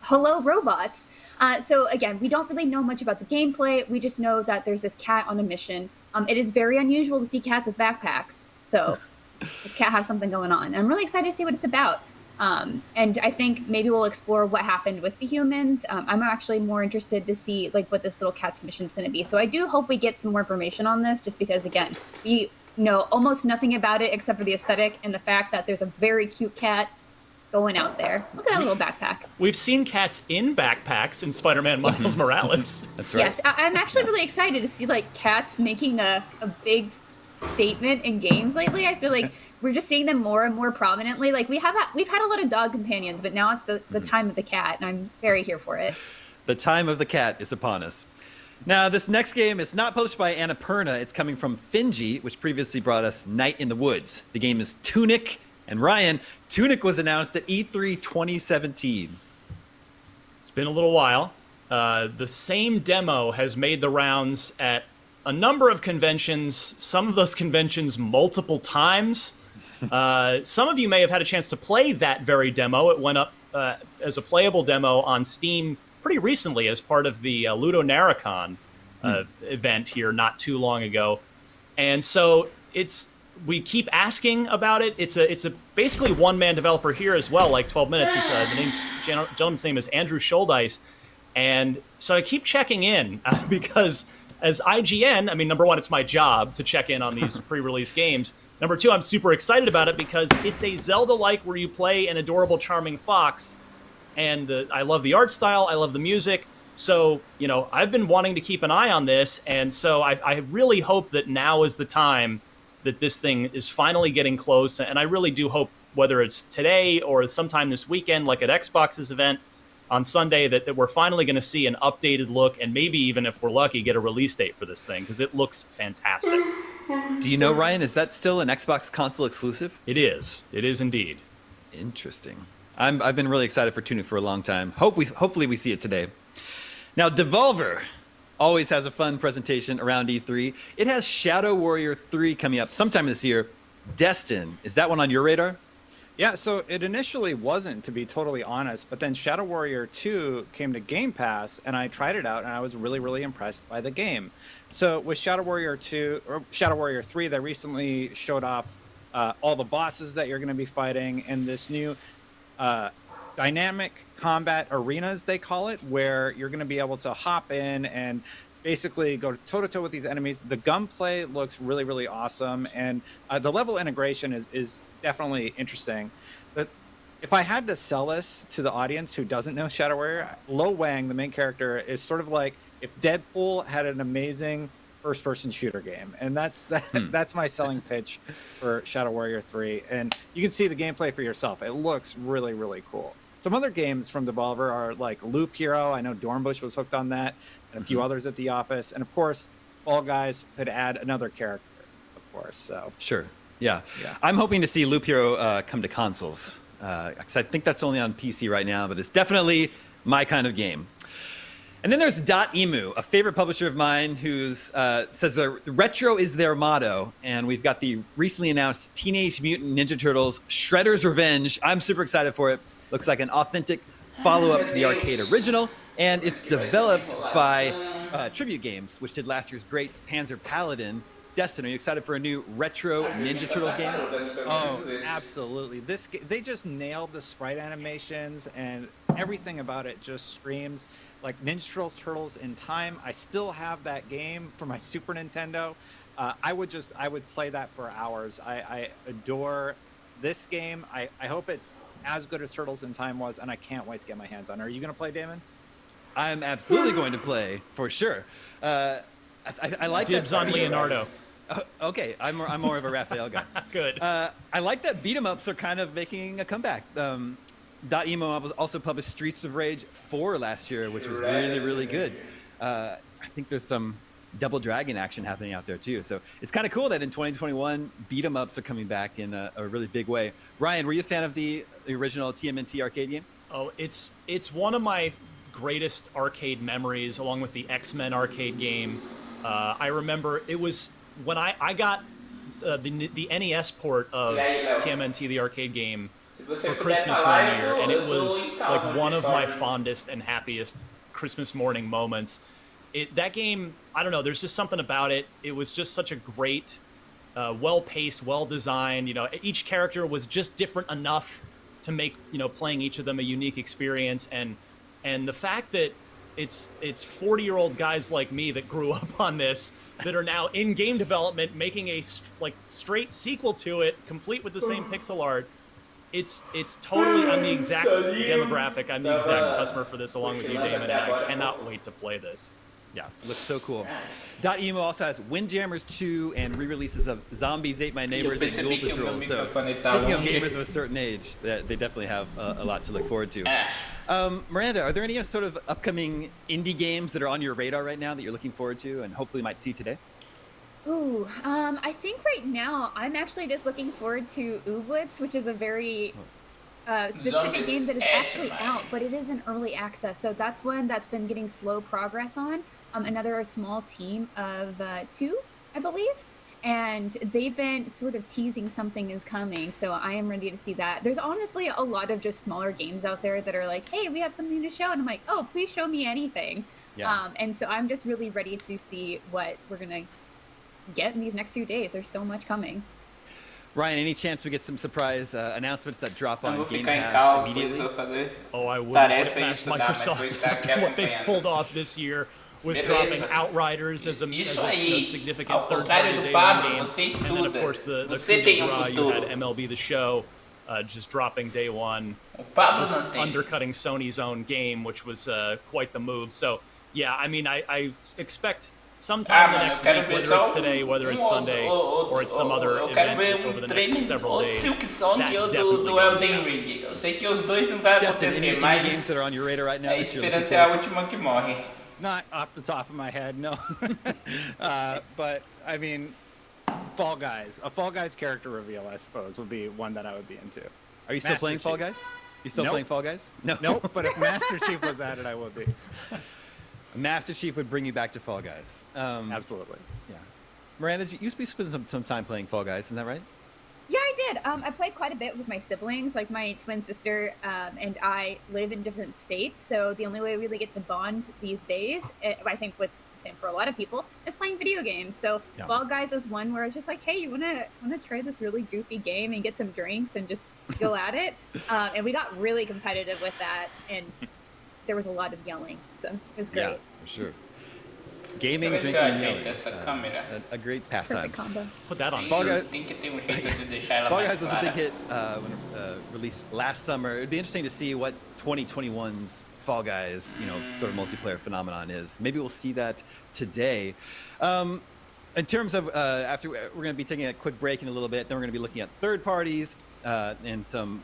hello robots. So again, we don't really know much about the gameplay. We just know that there's this cat on a mission. It is very unusual to see cats with backpacks. So this cat has something going on. I'm really excited to see what it's about. And I think maybe we'll explore what happened with the humans. I'm actually more interested to see like what this little cat's mission is going to be. So I do hope we get some more information on this, just because again, we know almost nothing about it except for the aesthetic and the fact that there's a very cute cat going out there. Look at that little backpack. We've seen cats in backpacks in Spider-Man Miles Morales. That's right. Yes, I'm actually really excited to see like cats making a big statement in games lately. I feel like we're just seeing them more and more prominently. Like we've had a lot of dog companions, but now it's the time of the cat, and I'm very here for it. The time of the cat is upon us. Now, this next game is not published by Annapurna. It's coming from Finji, which previously brought us Night in the Woods. The game is Tunic. And Ryan, Tunic was announced at E3 2017. It's been a little while. The same demo has made the rounds at a number of conventions, some of those conventions multiple times. Some of you may have had a chance to play that very demo. It went up as a playable demo on Steam pretty recently as part of the Ludo Narracon event here not too long ago. And so we keep asking about it. It's a basically one-man developer here as well, like 12 Minutes. The gentleman's name is Andrew Scholdice. And so I keep checking in because as IGN, I mean, number one, it's my job to check in on these pre-release games. Number two, I'm super excited about it because it's a Zelda-like where you play an adorable, charming fox. And I love the art style. I love the music. So, I've been wanting to keep an eye on this. And so I really hope that now is the time that this thing is finally getting close. And I really do hope, whether it's today or sometime this weekend, like at Xbox's event on Sunday, that we're finally going to see an updated look and maybe even, if we're lucky, get a release date for this thing because it looks fantastic. Do you know, Ryan, is that still an Xbox console exclusive? It is. It is indeed. Interesting. I've been really excited for Tunic for a long time. Hopefully we see it today. Now, Devolver always has a fun presentation around E3. It has Shadow Warrior 3 coming up sometime this year. Destin, is that one on your radar? Yeah, so it initially wasn't, to be totally honest, but then Shadow Warrior 2 came to Game Pass, and I tried it out, and I was really, really impressed by the game. So with Shadow Warrior 2, or Shadow Warrior 3, they recently showed off all the bosses that you're going to be fighting, and this new dynamic combat arenas, they call it, where you're going to be able to hop in and basically go toe-to-toe with these enemies. The gunplay looks really, really awesome, and the level integration is definitely interesting. But if I had to sell this to the audience who doesn't know Shadow Warrior, Lo Wang, the main character, is sort of like if Deadpool had an amazing first-person shooter game, and that's my selling pitch for Shadow Warrior 3. And you can see the gameplay for yourself. It looks really, really cool. Some other games from Devolver are like Loop Hero. I know Dornbush was hooked on that, and a few others at the office. And of course, Fall Guys could add another character, of course. So sure, yeah. I'm hoping to see Loop Hero come to consoles because I think that's only on PC right now, but it's definitely my kind of game. And then there's Dotemu, a favorite publisher of mine, who says retro is their motto. And we've got the recently announced Teenage Mutant Ninja Turtles Shredder's Revenge. I'm super excited for it. Looks like an authentic follow-up to the arcade original. And it's developed by Tribute Games, which did last year's great Panzer Paladin. Destin, are you excited for a new retro Ninja Turtles game? Oh, absolutely. They just nailed the sprite animations, and everything about it just screams like Ninja Turtles in Time. I still have that game for my Super Nintendo. I would play that for hours. I adore this game. I hope it's as good as Turtles in Time was, and I can't wait to get my hands on it. Are you going to play, Damon? I'm absolutely going to play, for sure. I like Dibs on Leonardo. Okay, I'm more of a Raphael guy. Good. I like that beat-em-ups are kind of making a comeback. Dotemu also published Streets of Rage 4 last year, which was really, really good. I think there's some Double Dragon action happening out there too. So it's kind of cool that in 2021, beat-em-ups are coming back in a really big way. Ryan, were you a fan of the original TMNT arcade game? Oh, it's one of my greatest arcade memories, along with the X-Men arcade game. I remember it was when I got the NES port of TMNT, the arcade game. for Christmas one year, and it was like one of my fondest and happiest Christmas morning moments. That game, I don't know, there's just something about it. It was just such a great, well-paced, well-designed, each character was just different enough to make, playing each of them a unique experience. And the fact that it's 40-year-old guys like me that grew up on this that are now in game development making a straight sequel to it, complete with the same pixel art. It's totally, I'm the exact demographic, I'm the exact customer for this, along with you, Damon, and I cannot wait to play this. Yeah, looks so cool. .emo also has Windjammers 2 and re-releases of Zombies Ate My Neighbors and Ghoul Patrol. So speaking of gamers of a certain age, they definitely have a lot to look forward to. Miranda, are there any sort of upcoming indie games that are on your radar right now that you're looking forward to and hopefully might see today? Ooh, I think right now I'm actually just looking forward to Ooblets, which is a very specific game that is actually out, but it is in early access. So that's one that's been getting slow progress on. Another small team of 2, I believe. And they've been sort of teasing something is coming. So I am ready to see that. There's honestly a lot of just smaller games out there that are like, hey, we have something to show. And I'm like, oh, please show me anything. Yeah. And so I'm just really ready to see what we're going to get in these next few days. There's so much coming. Ryan, any chance we get some surprise announcements that drop on Game Pass immediately? Oh, I would have asked Microsoft after what they've pulled off this year with dropping Outriders as a significant third-party day game. And then, of course, the coup de grace, you had MLB The Show just dropping day one, just undercutting Sony's own game, which was quite the move. So, yeah, I mean, I expect sometime in the next week, whether it's today, whether it's Sunday, or it's some other event over the next several days, that's definitely Elden Ring. Eu sei que os dois não vai acontecer, mas games that are on your radar right now, a esperança é a última que morre. Not off the top of my head, no. But I mean, Fall Guys. A Fall Guys character reveal, I suppose, would be one that I would be into. Are you still playing Fall Guys? You still playing Fall Guys? No. Nope, but if Master Chief was added, I would be. Master Chief would bring you back to Fall Guys. Absolutely. Yeah. Miranda, you used to spend some time playing Fall Guys, isn't that right? Yeah, I did. I played quite a bit with my siblings. Like my twin sister and I live in different states, so the only way we really get to bond these days, I think with the same for a lot of people, is playing video games. So yeah. Fall Guys was one where I was just like, hey, you wanna try this really goofy game and get some drinks and just go at it? And we got really competitive with that, and there was a lot of yelling, so it was great. Yeah, for sure. Gaming, drinking, and yelling. A great pastime. Perfect combo. Put that on. Fall Guys was a big hit when it released last summer. It'd be interesting to see what 2021's Fall Guys, sort of multiplayer phenomenon is. Maybe we'll see that today. In terms of after we're going to be taking a quick break in a little bit, then we're going to be looking at third parties and some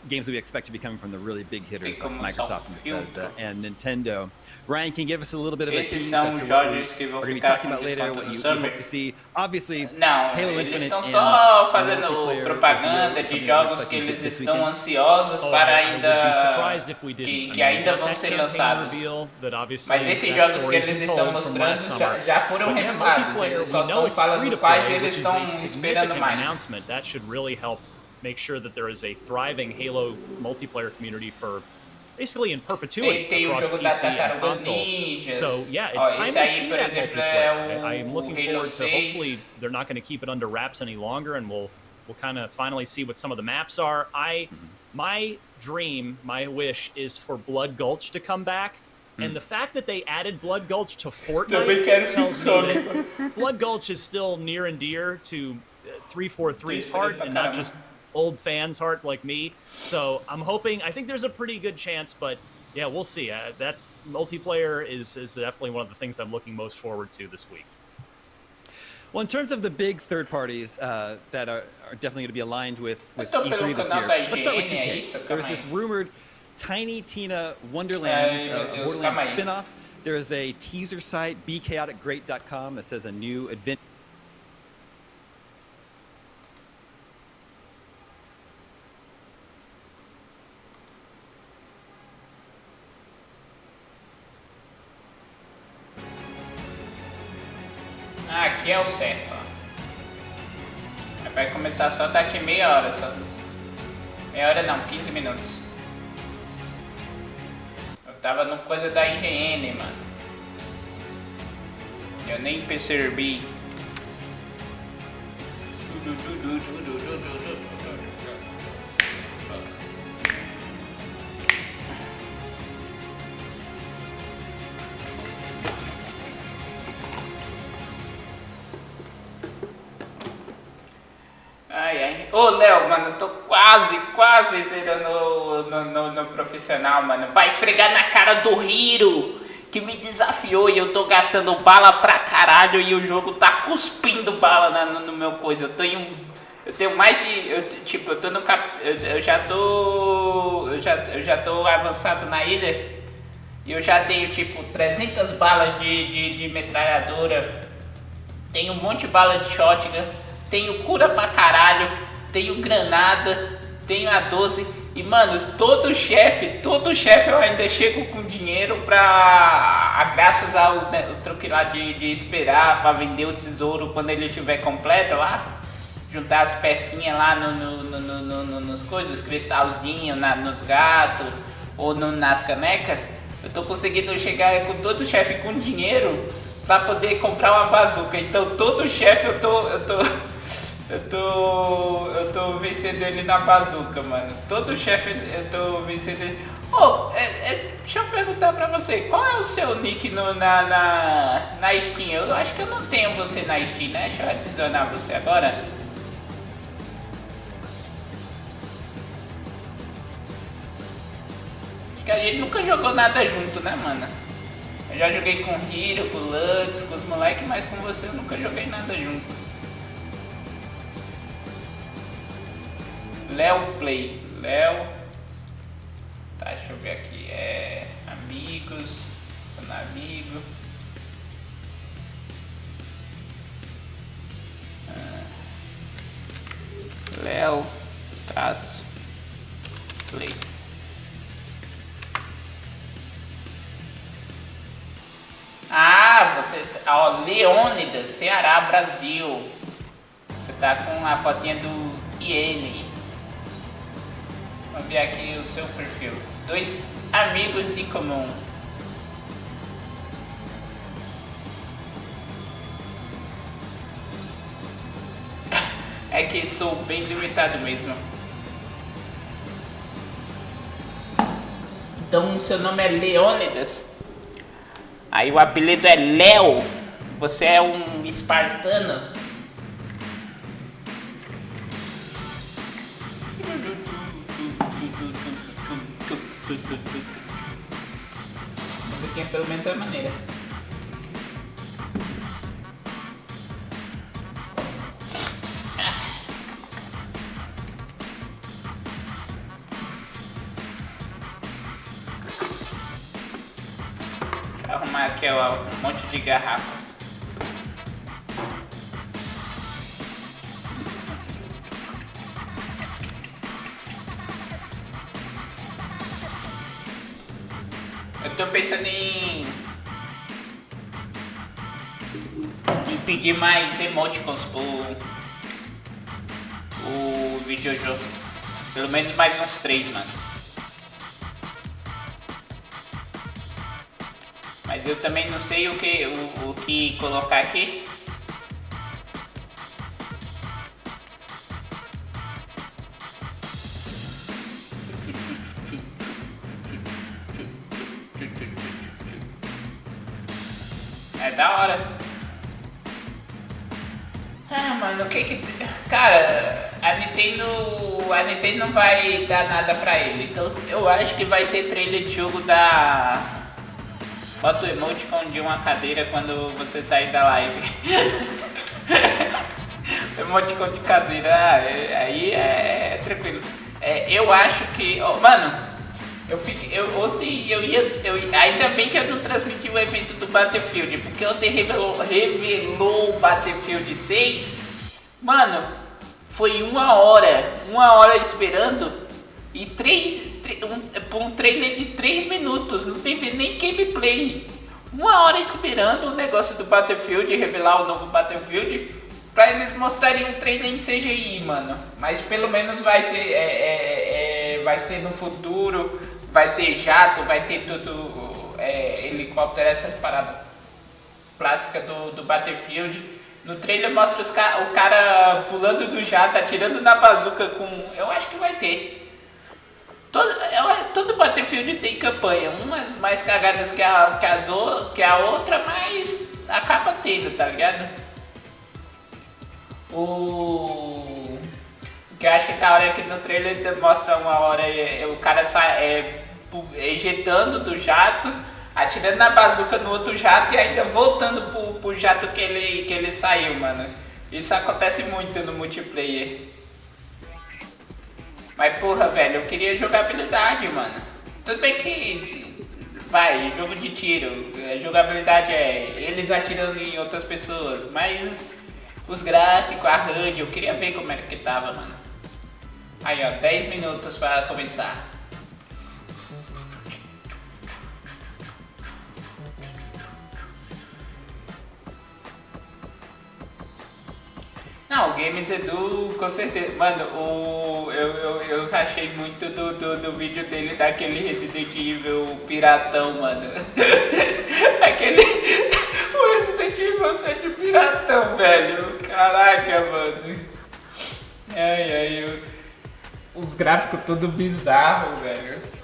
games that we expect to be coming from the really big hitters like Microsoft and Bethesda and Nintendo. Ryan, can you give us a little bit of a tease as to what we're going to be talking about later, what you hope to see? Obviously, Halo Infinite eles estão and só fazendo propaganda de jogos que eles estão ansiosos para ainda que ainda vão ser lançados. Mas esses jogos que eles estão mostrando já foram revelados. Eles só estão falando quais eles estão esperando mais. That should really help make sure that there is a thriving Halo multiplayer community for basically in perpetuity across PC and console. So yeah, it's time to see that multiplayer. I am looking forward to hopefully they're not going to keep it under wraps any longer, and we'll kind of finally see what some of the maps are. My dream, my wish is for Blood Gulch to come back. And the fact that they added Blood Gulch to Fortnite tells me that Blood Gulch is still near and dear to 343's heart and not just old fans' heart like me. So I'm hoping, I think there's a pretty good chance, but yeah, we'll see. That's multiplayer is definitely one of the things I'm looking most forward to this week. Well, in terms of the big third parties that are definitely going to be aligned with E3 this year, let's start with 2K. There was this rumored Tiny Tina Wonderlands Borderlands spin-off. There is a teaser site, bechaoticgreat.com, that says a new adventure. Aqui é o certo, ó. Vai começar só daqui meia hora só. Meia hora não, 15 minutos. Eu tava no coisa da IGN, mano. Eu nem percebi. Ai, ai. Ô, Léo, mano, eu tô quase zerando no profissional, mano. Vai esfregar na cara do Hiro, que me desafiou e eu tô gastando bala pra caralho e o jogo tá cuspindo bala no meu coisa. Eu tenho mais de... eu tô no eu já tô avançado na ilha e eu já tenho, tipo, 300 balas de metralhadora. Tenho um monte de bala de shotgun. Tenho cura pra caralho, tenho granada, tenho a 12 e, mano, todo chefe eu ainda chego com dinheiro pra, graças ao o truque lá de esperar pra vender o tesouro quando ele estiver completo lá, juntar as pecinhas lá nos coisas, cristalzinho, nos gatos ou nas canecas. Eu tô conseguindo chegar com todo chefe com dinheiro pra poder comprar uma bazuca. Então todo chefe eu tô vencendo ele na bazuca, mano. Todo chefe eu tô vencendo ele. Deixa eu perguntar pra você, qual é o seu nick na Steam? Eu acho que eu não tenho você na Steam, né? Deixa eu adicionar você agora. Acho que a gente nunca jogou nada junto, né, mano? Eu já joguei com o Hiro, com o Lutz, com os moleques, mas com você eu nunca joguei nada junto. Léo Play. Léo. Tá, deixa eu ver aqui. Amigos. Sou amigo. Léo. Traço. Play. Ah, você... Ó, Leônidas, Ceará, Brasil. Você tá com a fotinha do IN. Vamos ver aqui o seu perfil. 2 amigos em comum. É que sou bem limitado mesmo. Então, seu nome é Leônidas. Aí o apelido é Léo. Você é um espartano. Musiquinha pelo menos é maneira. Deixa eu arrumar aqui ó, um monte de garrafas. Eu tô pensando em pedir mais emoticons pro videojogo. Pelo menos mais uns 3, mano. Mas eu também não sei o que colocar aqui. É da hora. Ah, mano, o que Cara, a Nintendo não vai dar nada pra ele. Então eu acho que vai ter trailer de jogo da... Bota o emoticon de uma cadeira quando você sair da live. Emoticon de cadeira, aí é tranquilo. Eu acho que... Oh, mano... Ontem ainda bem que eu não transmiti o evento do Battlefield, porque ontem revelou o Battlefield 6. Mano, foi uma hora esperando e um trailer de 3 minutos, não teve nem gameplay. Uma hora esperando o negócio do Battlefield, revelar o novo Battlefield, pra eles mostrarem um trailer em CGI, mano. Mas pelo menos vai ser vai ser no futuro, vai ter jato, vai ter tudo, helicóptero, essas paradas clássicas do Battlefield. No trailer mostra o cara pulando do jato, atirando na bazuca com... Eu acho que vai ter. Todo Battlefield tem campanha, umas mais cagadas que a outra, mas acaba tendo, tá ligado? O que eu achei da hora é que no trailer mostra uma hora o cara ejetando do jato, atirando na bazuca no outro jato e ainda voltando pro jato que ele saiu, mano. Isso acontece muito no multiplayer. Mas porra, velho, eu queria jogabilidade, mano. Tudo bem que jogo de tiro, a jogabilidade é eles atirando em outras pessoas, mas os gráficos, a HUD, eu queria ver como era que tava, mano. Aí, ó, 10 minutos para começar. Não, o Games Edu, com certeza. Mano, eu achei muito do vídeo dele daquele Resident Evil piratão, mano. O Resident Evil 7 piratão, velho. Caraca, mano. Os gráficos tudo bizarro, velho.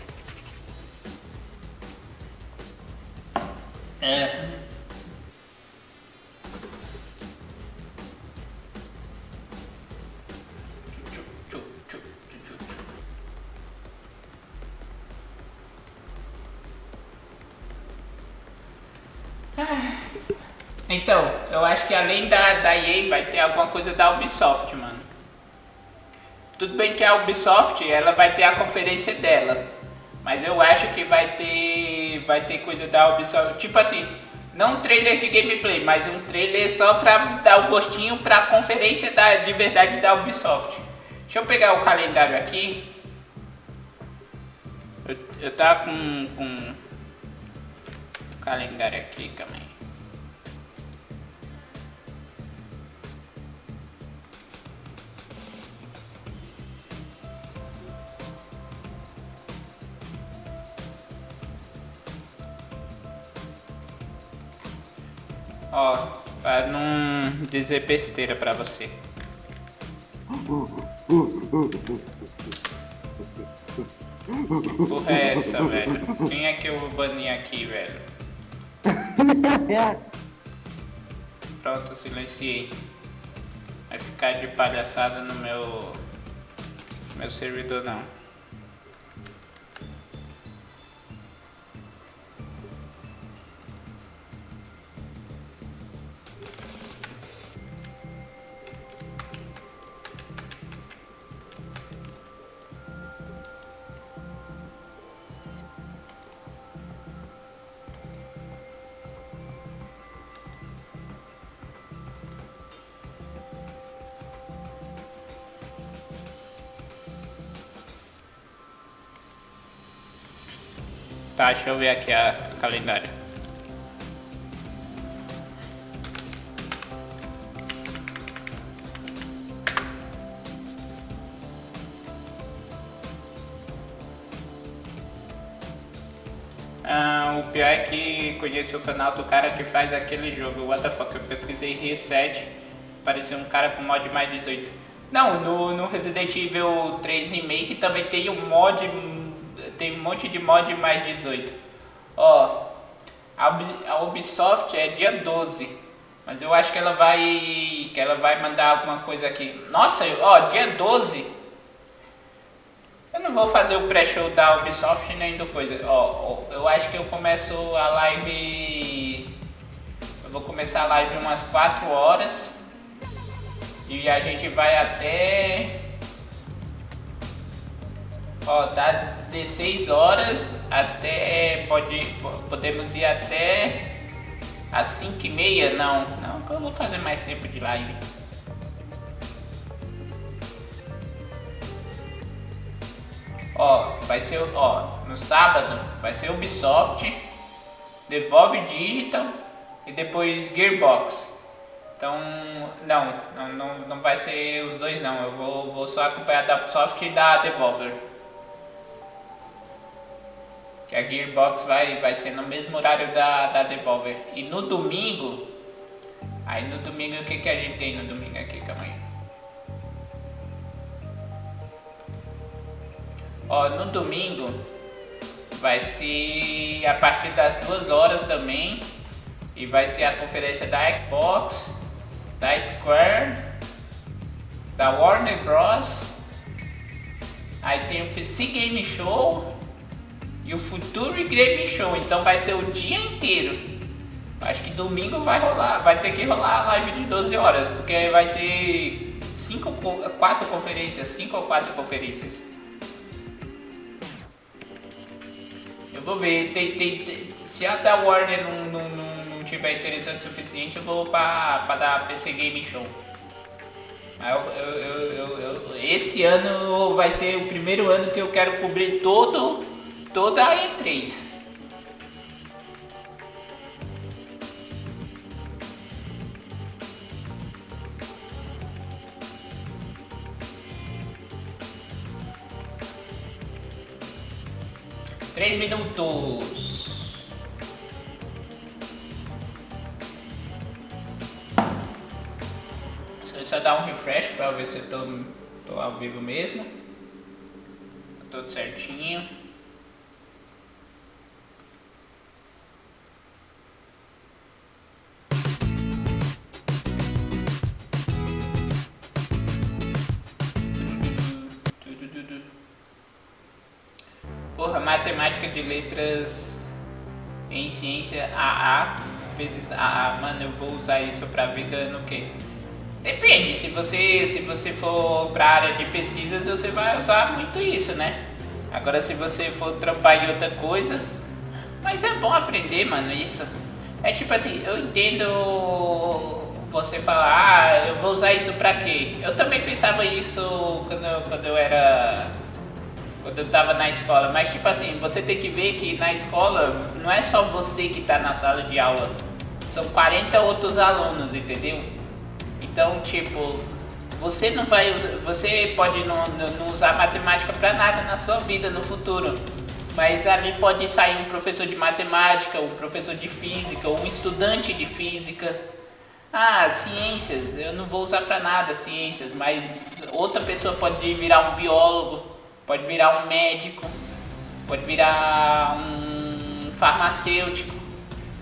Então, eu acho que além da EA vai ter alguma coisa da Ubisoft, mano. Tudo bem que a Ubisoft, ela vai ter a conferência dela, mas eu acho que vai ter coisa da Ubisoft, tipo assim, não um trailer de gameplay, mas um trailer só pra dar o gostinho pra conferência de verdade da Ubisoft. Deixa eu pegar o calendário aqui. Eu tava com o calendário aqui, calma aí. Ó, pra não dizer besteira pra você. Que porra é essa, velho? Quem é que eu bani aqui, velho? Pronto, silenciei. Vai ficar de palhaçada no meu servidor não. Tá, deixa eu ver aqui o calendário. O pior é que conheci o canal do cara que faz aquele jogo, what the fuck, eu pesquisei Reset, parecia um cara com mod mais 18. Não, no Resident Evil 3 Remake também tem um monte de mod mais 18. Ó, a Ubisoft é dia 12, mas eu acho que ela vai mandar alguma coisa aqui. Nossa, ó, dia 12. Eu não vou fazer o pré-show da Ubisoft nem do coisa. Ó, eu acho que eu começo a live. Eu vou começar a live umas 4 horas. E a gente vai até. Ó, das 16 horas até. Podemos ir até às 5h30. Não, eu vou fazer mais tempo de live. Ó, vai ser, no sábado vai ser Ubisoft, Devolve Digital e depois Gearbox. Então, não vai ser os dois não, eu vou só acompanhar da Ubisoft e da Devolver. Que a Gearbox vai ser no mesmo horário da Devolver. E no domingo... Aí no domingo, o que a gente tem no domingo aqui? Calma aí. Ó, no domingo vai ser a partir das 2 horas também. E vai ser a conferência da Xbox, da Square, da Warner Bros. Aí tem o PC Game Show e o Futuri Game Show. Então vai ser o dia inteiro. Acho que domingo vai ter que rolar a live de 12 horas, porque vai ser 5 ou 4 conferências. Eu vou ver, se a da Warner não tiver interessante o suficiente, eu vou pra dar PC Game Show. Esse ano vai ser o primeiro ano que eu quero cobrir toda a E3. Três minutos. Deixa eu só dar um refresh para ver se eu tô ao vivo mesmo. Tá tudo certinho. Porra, matemática de letras em ciência AA vezes AA, mano, eu vou usar isso pra vida no quê? Depende, se você for pra área de pesquisas, você vai usar muito isso, né? Agora se você for trampar em outra coisa, mas é bom aprender, mano, isso. É tipo assim, eu entendo você falar, eu vou usar isso pra quê? Eu também pensava isso quando eu tava na escola, mas tipo assim, você tem que ver que na escola não é só você que tá na sala de aula, são 40 outros alunos, entendeu? Então, tipo, você pode não usar matemática pra nada na sua vida no futuro, mas ali pode sair um professor de matemática, um professor de física, um estudante de física. Ah, ciências, eu não vou usar pra nada ciências, mas outra pessoa pode virar um biólogo, pode virar um médico, pode virar um farmacêutico,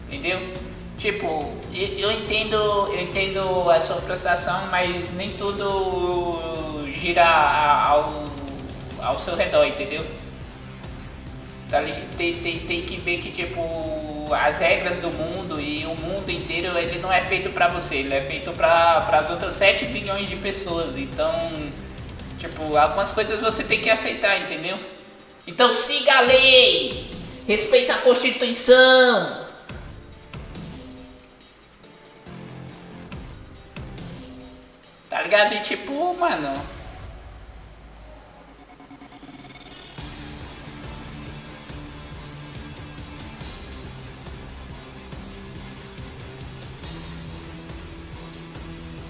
entendeu? Tipo, eu entendo a sua frustração, mas nem tudo gira ao seu redor, entendeu? Tem que ver que, tipo, as regras do mundo e o mundo inteiro, ele não é feito pra você, ele é feito pra as outras 7 bilhões de pessoas, então... Tipo, algumas coisas você tem que aceitar, entendeu? Então siga a lei! Respeita a Constituição! Tá ligado? E tipo, mano...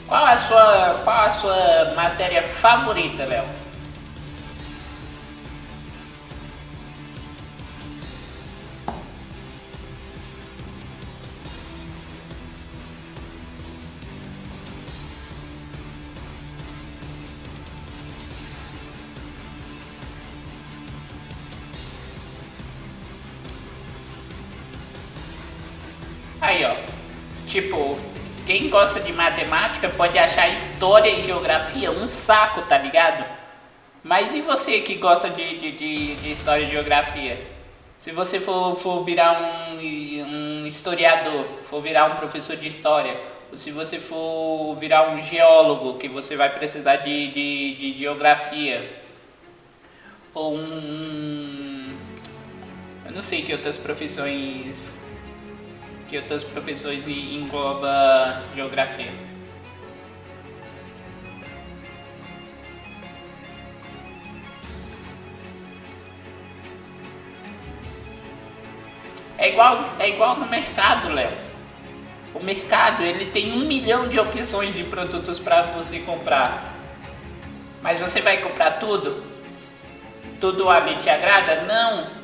Qual a sua matéria favorita, Léo? Aí, ó. Tipo... Quem gosta de matemática pode achar história e geografia um saco, tá ligado? Mas e você que gosta de história e geografia? Se você for virar um historiador, for virar um professor de história, ou se você for virar um geólogo, que você vai precisar de geografia, ou eu não sei que outras profissões engloba geografia. É igual no mercado, Léo. O mercado, ele tem 1 milhão de opções de produtos para você comprar. Mas você vai comprar tudo? Tudo ali te agrada? Não.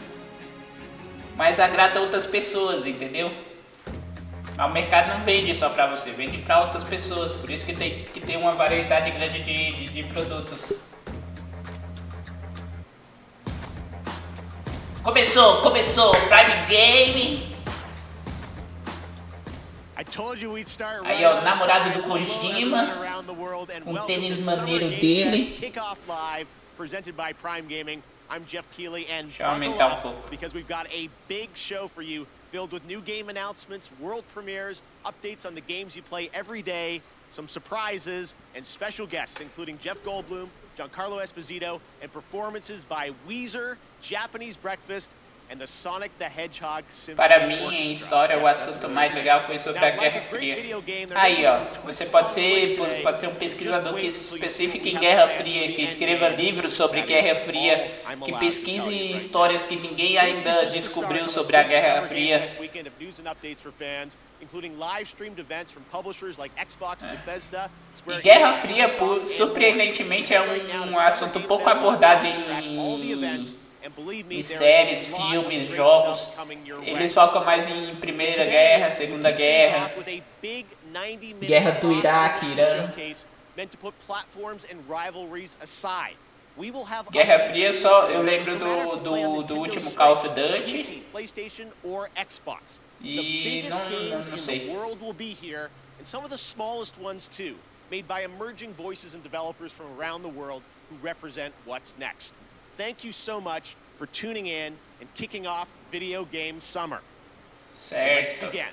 mas agrada outras pessoas, entendeu? Mas o mercado não vende só pra você, vende pra outras pessoas, por isso que tem que ter uma variedade grande de produtos. Começou, Prime Game. Aí ó, namorado do Kojima, com o tênis maneiro dele. Deixa eu aumentar um pouco. Because we've got a big show for you, filled with new game announcements, world premieres, updates on the games you play every day, some surprises, and special guests, including Jeff Goldblum, Giancarlo Esposito, and performances by Weezer, Japanese Breakfast, and the Sonic the Hedgehog Symphony. Para mim, em história, o assunto mais legal foi sobre a Guerra Fria. Aí, ó, você pode ser um pesquisador que se especifique em Guerra Fria, que escreva livros sobre Guerra Fria, que pesquise histórias que ninguém ainda descobriu sobre a Guerra Fria. E Guerra Fria, surpreendentemente, é um assunto pouco abordado em séries, filmes, jogos. Eles focam mais em Primeira Guerra, Segunda Guerra, Guerra do Iraque, Irã. Guerra Fria, só eu lembro do último Call of Duty e não sei. Made by emerging voices and developers from around the world who represent what's next. Thank you so much for tuning in and kicking off Video Game Summer. Certo. Let's begin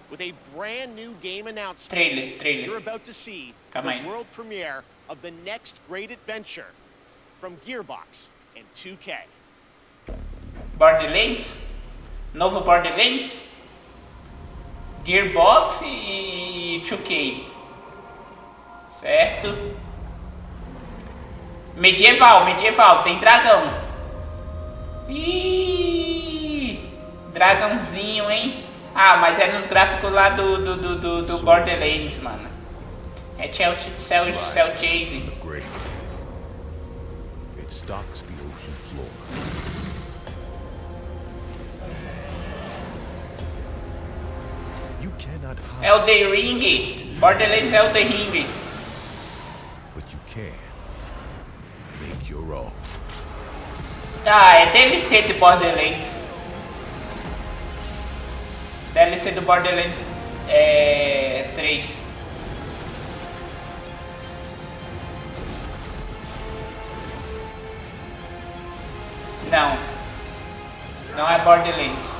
with a brand new game announcement. Trailer. You're about to see the world premiere of the next great adventure from Gearbox and 2K. Borderlands? Novo Borderlands? Gearbox e 2K. Certo? Medieval, tem dragão. Ih, dragãozinho, hein? Ah, mas é nos gráficos lá do Borderlands, mano. É Cell Chasing. It stalks the ocean floor. You cannot hide. Elden Ring. Borderlands Elden Ring. But you can make your own. Ah, é DLC de Borderlands. DLC do Borderlands 3. Não é Borderlands.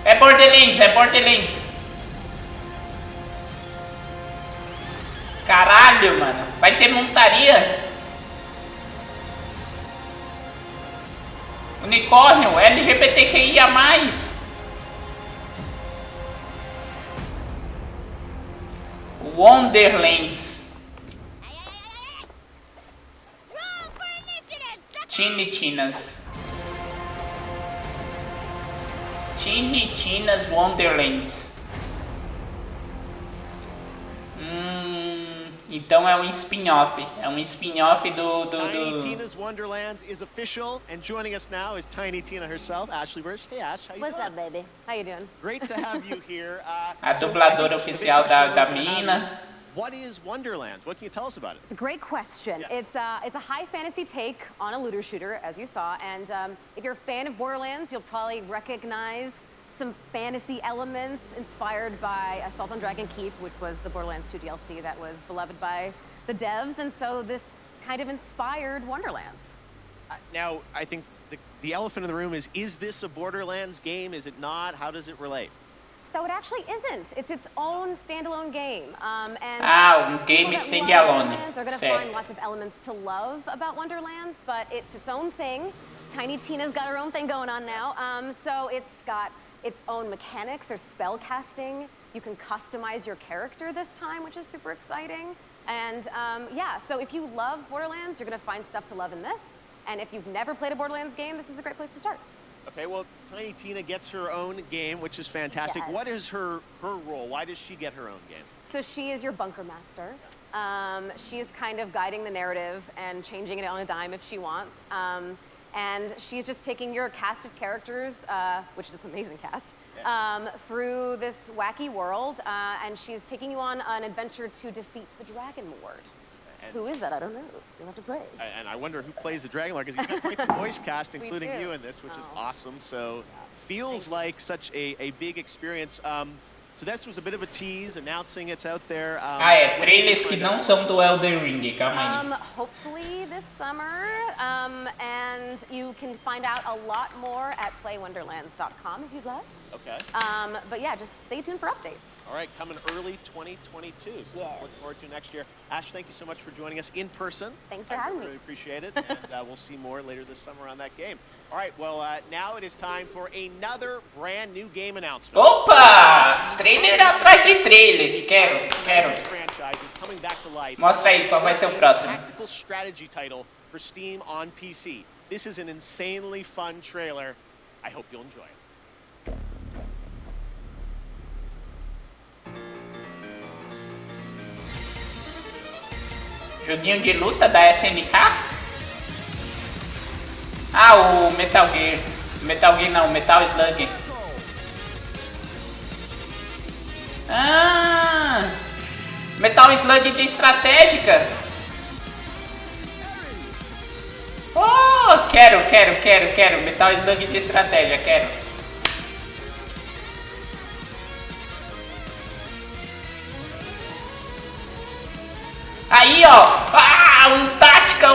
É Borderlands. Caralho, mano. Vai ter montaria? Unicórnio, LGBTQIA+. Wonderlands. Tiny Tina's Wonderlands. Então é um spin-off. É um spin-off do... Tiny Tina's Wonderlands is official, and joining us now is Tiny Tina herself, Ashley Burch. Hey Ash, how you doing? What's up, baby? How you doing? Great to have you here. A dubladora oficial da mina. What is Wonderlands? What can you tell us about it? It's a great question. Yeah. It's a high fantasy take on a looter shooter, as you saw, and if you're a fan of Borderlands, you'll probably recognize some fantasy elements inspired by Assault on Dragon Keep, which was the Borderlands 2 DLC that was beloved by the devs, and so this kind of inspired Wonderlands. Now, I think the elephant in the room is this a Borderlands game? Is it not? How does it relate? So it actually isn't. It's its own standalone game. Game standalone. Are going to find lots of elements to love about Wonderlands, but it's its own thing. Tiny Tina's got her own thing going on now. So it's got its own mechanics. There's spell casting. You can customize your character this time, which is super exciting. And yeah, so if you love Borderlands, you're going to find stuff to love in this. And if you've never played a Borderlands game, this is a great place to start. Okay, well, Tiny Tina gets her own game, which is fantastic. Yes. What is her role? Why does she get her own game? So she is your bunker master. She is kind of guiding the narrative and changing it on a dime if she wants. And she's just taking your cast of characters, which is an amazing cast, through this wacky world, and she's taking you on an adventure to defeat the Dragon Lord. Who is that? I don't know. You'll have to play. And I wonder who plays the Dragon Lord, because you've got quite the voice cast, including you in this, which is awesome. So feels like such a big experience. So this was a bit of a tease, announcing it's out there. Trailers que não são do Elden Ring, calma aí. Hopefully this summer, and you can find out a lot more at playwonderlands.com if you'd like. Okay. But yeah, just stay tuned for updates. All right, coming early 2022. So Yes. look forward to next year. Ash, thank you so much for joining us in person. Thanks for having me. Really appreciate it. And we'll see more later this summer on that game. All right, well, now it is time for another brand new game announcement. Opa! Trailer atrás de trailer. Quero. This franchise is coming back to life. Mostra aí qual vai ser o próximo. Tactical strategy title for Steam on PC. This is an insanely fun trailer. I hope you'll enjoy it. Joguinho de luta da SNK? Ah, o Metal Gear. Metal Gear não, Metal Slug. Ah! Metal Slug de estratégica. Oh, quero. Metal Slug de estratégia, quero. Aí, ó. Ah, um tático,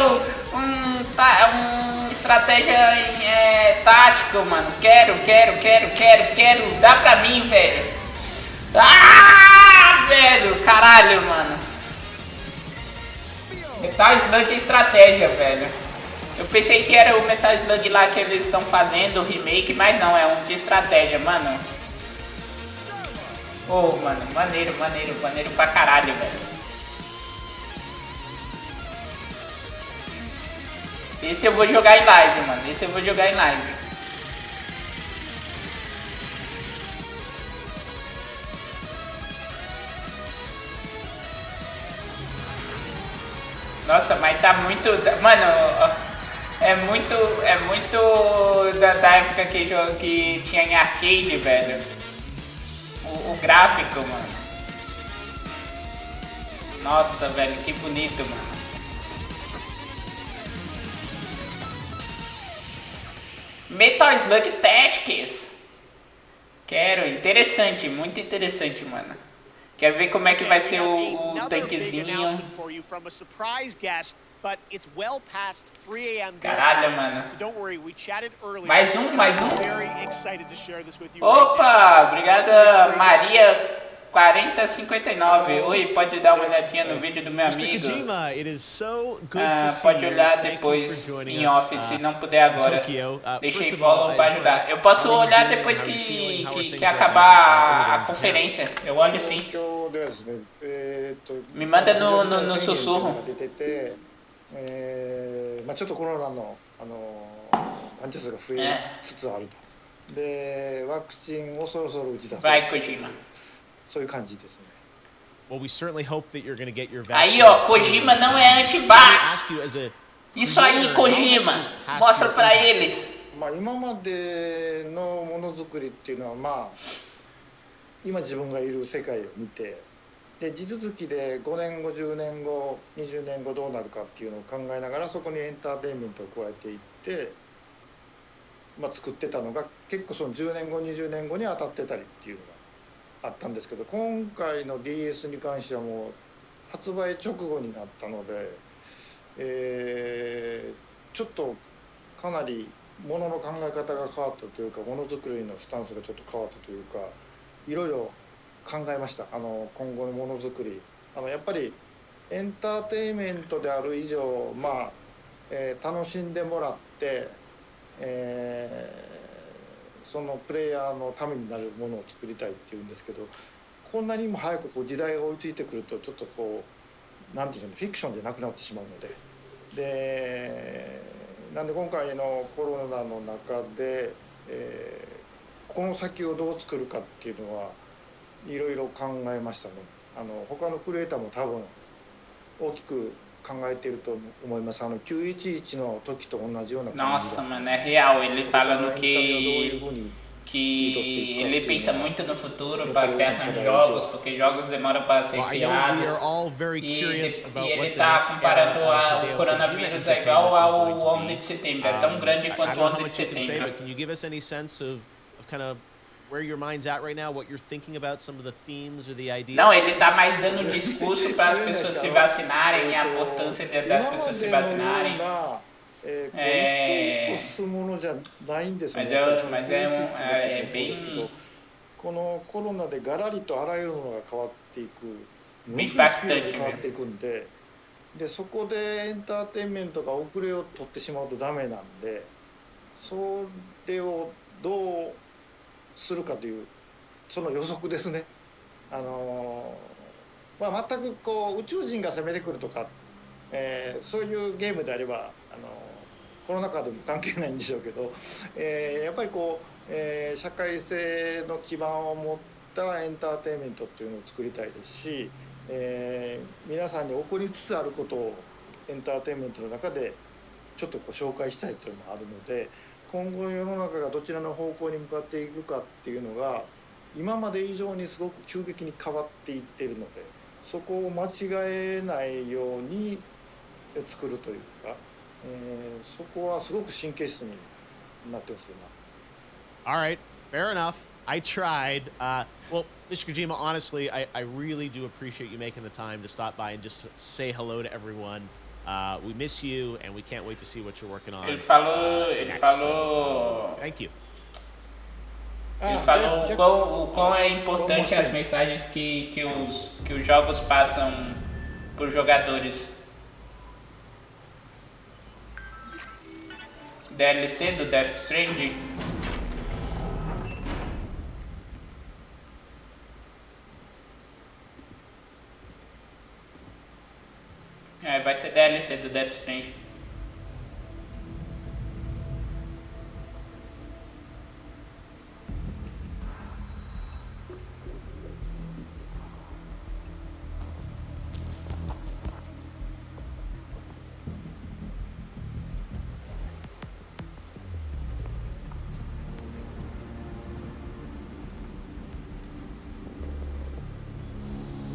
um estratégia tático, mano. Quero. Dá pra mim, velho. Ah, velho. Caralho, mano. Metal Slug estratégia, velho. Eu pensei que era o Metal Slug lá que eles estão fazendo, o remake, mas não, é um de estratégia, mano. Oh, mano, maneiro pra caralho, velho. Esse eu vou jogar em live, mano. Nossa, mas tá muito... Mano, é muito da época que tinha em arcade, velho. O gráfico, mano. Nossa, velho, que bonito, mano. Metal Slug Tactics. Quero, muito interessante, mano. Quero ver como é que vai ser o tanquezinho. Caralho, mano. Mais um. Opa, obrigada Maria 4059. Oi, pode dar uma olhadinha no vídeo do meu amigo. Pode olhar depois em off, se não puder agora. Deixei follow para ajudar. Eu posso olhar depois que acabar a conferência. Eu olho sim. Me manda no sussurro. ちょっとコロナの患者数が増えつつあると。で、ワクチンをそろそろ打ち出す。Vai, Kojima. そういう感じですね。Well, we certainly hope that you're going to get your vaccine. Aí, ó, Kojima não é anti-vax. Isso aí, Kojima. Mostra pra eles. まあ今までのものづくりっていうのはまあ今自分がいる世界を見て、で地続きで5年後10年後20年後どうなるかっていうのを考えながらそこにエンターテインメントを加えていって、まあ作ってたのが結構その10年後20年後に当たってたりっていうのがあったんですけど、今回の DS に関してはもう発売直後になったので、ちょっとかなりものの考え方が変わったというか、ものづくりのスタンスがちょっと変わったというか、いろいろ考えました。今後のものづくり、やっぱりエンターテインメントである以上、まあ楽しんでもらって、そのプレイヤーのためになるものを作りたいっていうんですけど、こんなにも早くこう時代が追いついてくるとちょっとこうなんていうんでしょうね、フィクションじゃなくなってしまうので、なんで今回のコロナの中で、この先をどう作るかっていうのはいろいろ考えましたね。他のクリエイターも多分大きく考えていると思います。911の時と同じような感じ。 Nossa, mano, é real. Ele falando que ele pensa muito no futuro para a criação de jogos, porque jogos demoram para ser criados. E ele tá comparando o coronavírus é igual ao 11 de setembro, é tão grande quanto o 11 de setembro. Can you give us any sense of kind of where your mind's at right now, what you're thinking about, some of the themes or the ideas? Não, ele tá mais dando discurso para as pessoas se vacinarem e a importância das pessoas se vacinarem. Mas é bem このコロナでガラリとあらゆるものが変わっていく、ものすごいスピードで変わっていくんで、そこでエンターテインメントが遅れを取ってしまうとダメなんで、それをどうするかというその予測ですね。全くこう宇宙人が攻めてくるとか、そういうゲームであればコロナ禍でも関係ないんでしょうけど、やっぱりこう、社会性の基盤を持ったエンターテインメントっていうのを作りたいですし、皆さんに起こりつつあることをエンターテインメントの中でちょっとこう紹介したいというのもあるので、今後世の中がどちらの方向に向かっていくかっていうのが今まで以上にすごく急激に変わっていっているので、そこを間違えないように作るというか、そこはすごく神経質になってますよね。All right, fair enough. I tried. Well, Mr. Kojima, honestly, I really do appreciate you making the time to stop by and just say hello to everyone. We miss you, and we can't wait to see what you're working on. Ele falou. Thank you. Ele falou o quão é importante as mensagens que os jogos passam para os jogadores. DLC do Death Stranding. Vai ser DLC do Death Stranding.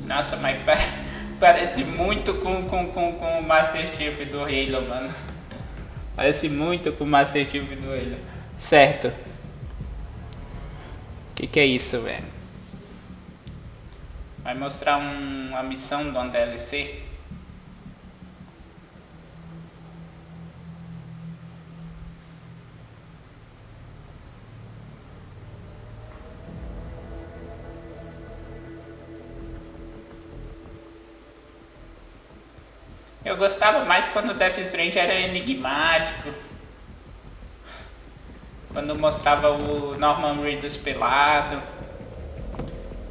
Nossa, mas parece muito com o Master Chief do Halo, mano. Parece muito com o Master Chief do Halo. Certo. Que é isso, velho? Vai mostrar uma missão de um DLC? Eu gostava mais quando o Death Stranding era enigmático. Quando mostrava o Norman Reedus pelado.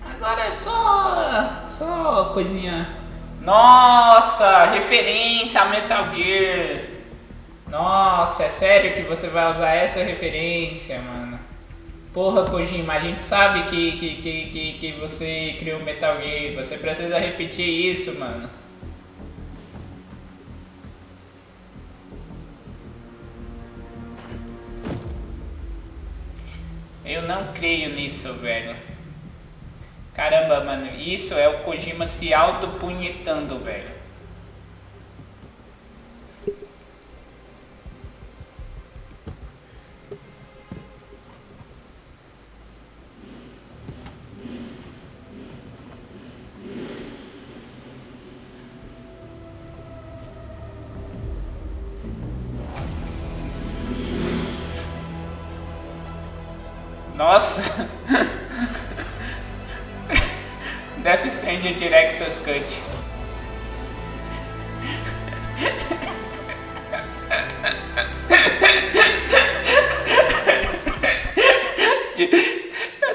Agora é só coisinha. Nossa, referência a Metal Gear. Nossa, é sério que você vai usar essa referência, mano? Porra, Kojima, a gente sabe que você criou Metal Gear. Você precisa repetir isso, mano. Eu não creio nisso, velho. Caramba, mano, isso é o Kojima se autopunhetando, velho. Nossa! Death Stranding Director's Cut.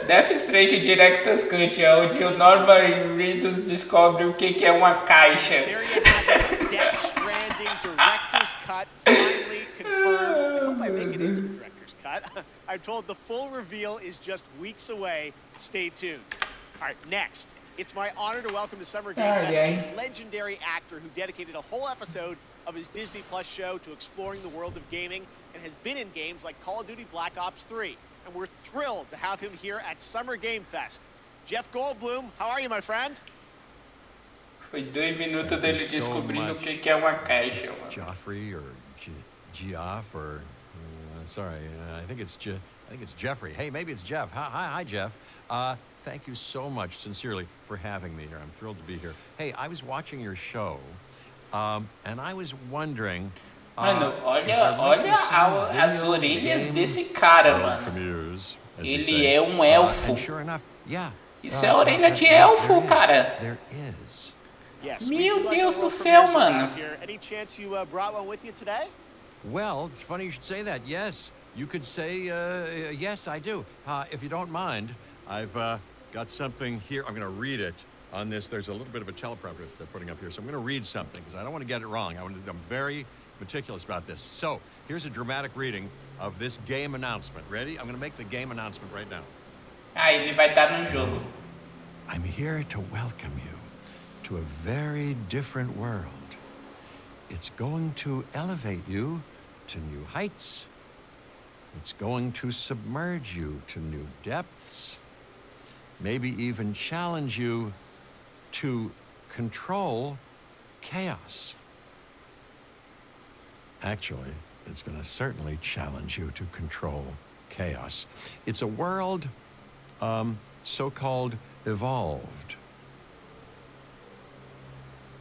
Death Stranding Director's Cut é onde o Norman Reedus descobre o que é uma caixa. There you have it. Death Stranding Director's Cut finally confirmed. I hope I make it into the Director's Cut. I'm told the full reveal is just weeks away. Stay tuned. All right, next. It's my honor to welcome to Summer Game Fest a legendary actor who dedicated a whole episode of his Disney Plus show to exploring the world of gaming and has been in games like Call of Duty Black Ops 3. And we're thrilled to have him here at Summer Game Fest. Jeff Goldblum, how are you, my friend? Foi 2 minutos dele descobrindo o que é uma caixa. Joffrey or Geoff or sorry, I think it's Jeffrey. Hey, maybe it's Jeff. Hi, Jeff. Thank you so much, sincerely, for having me here. I'm thrilled to be here. Hey, I was watching your show, and I was wondering. Mano, olha as orelhas desse cara, mano. Ele é um elfo. Isso é a orelha de elfo, cara. Meu Deus do céu, mano. Any chance you brought one with you today? Well, it's funny you should say that. Yes, you could say yes, I do. If you don't mind, I've got something here. I'm going to read it on this. There's a little bit of a teleprompter they're putting up here, so I'm going to read something because I don't want to get it wrong. I'm very meticulous about this. So here's a dramatic reading of this game announcement. Ready? I'm going to make the game announcement right now. Ele vai estar num jogo. I'm here to welcome you to a very different world. It's going to elevate you to new heights. It's going to submerge you to new depths. Maybe even challenge you to control chaos. Actually, it's going to certainly challenge you to control chaos. It's a world, so-called evolved.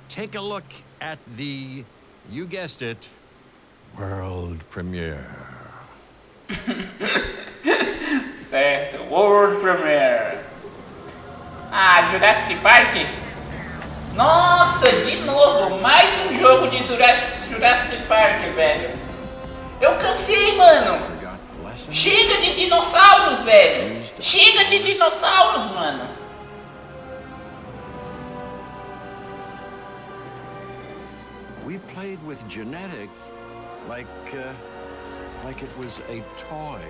Take a look at the, you guessed it, world premiere. Certo, World Premiere. Ah, Jurassic Park? Nossa, de novo, mais um jogo de Jurassic Park, velho. Eu cansei, mano. Chega de dinossauros, velho. Chega de dinossauros, mano. We played with genetics like it was a toy.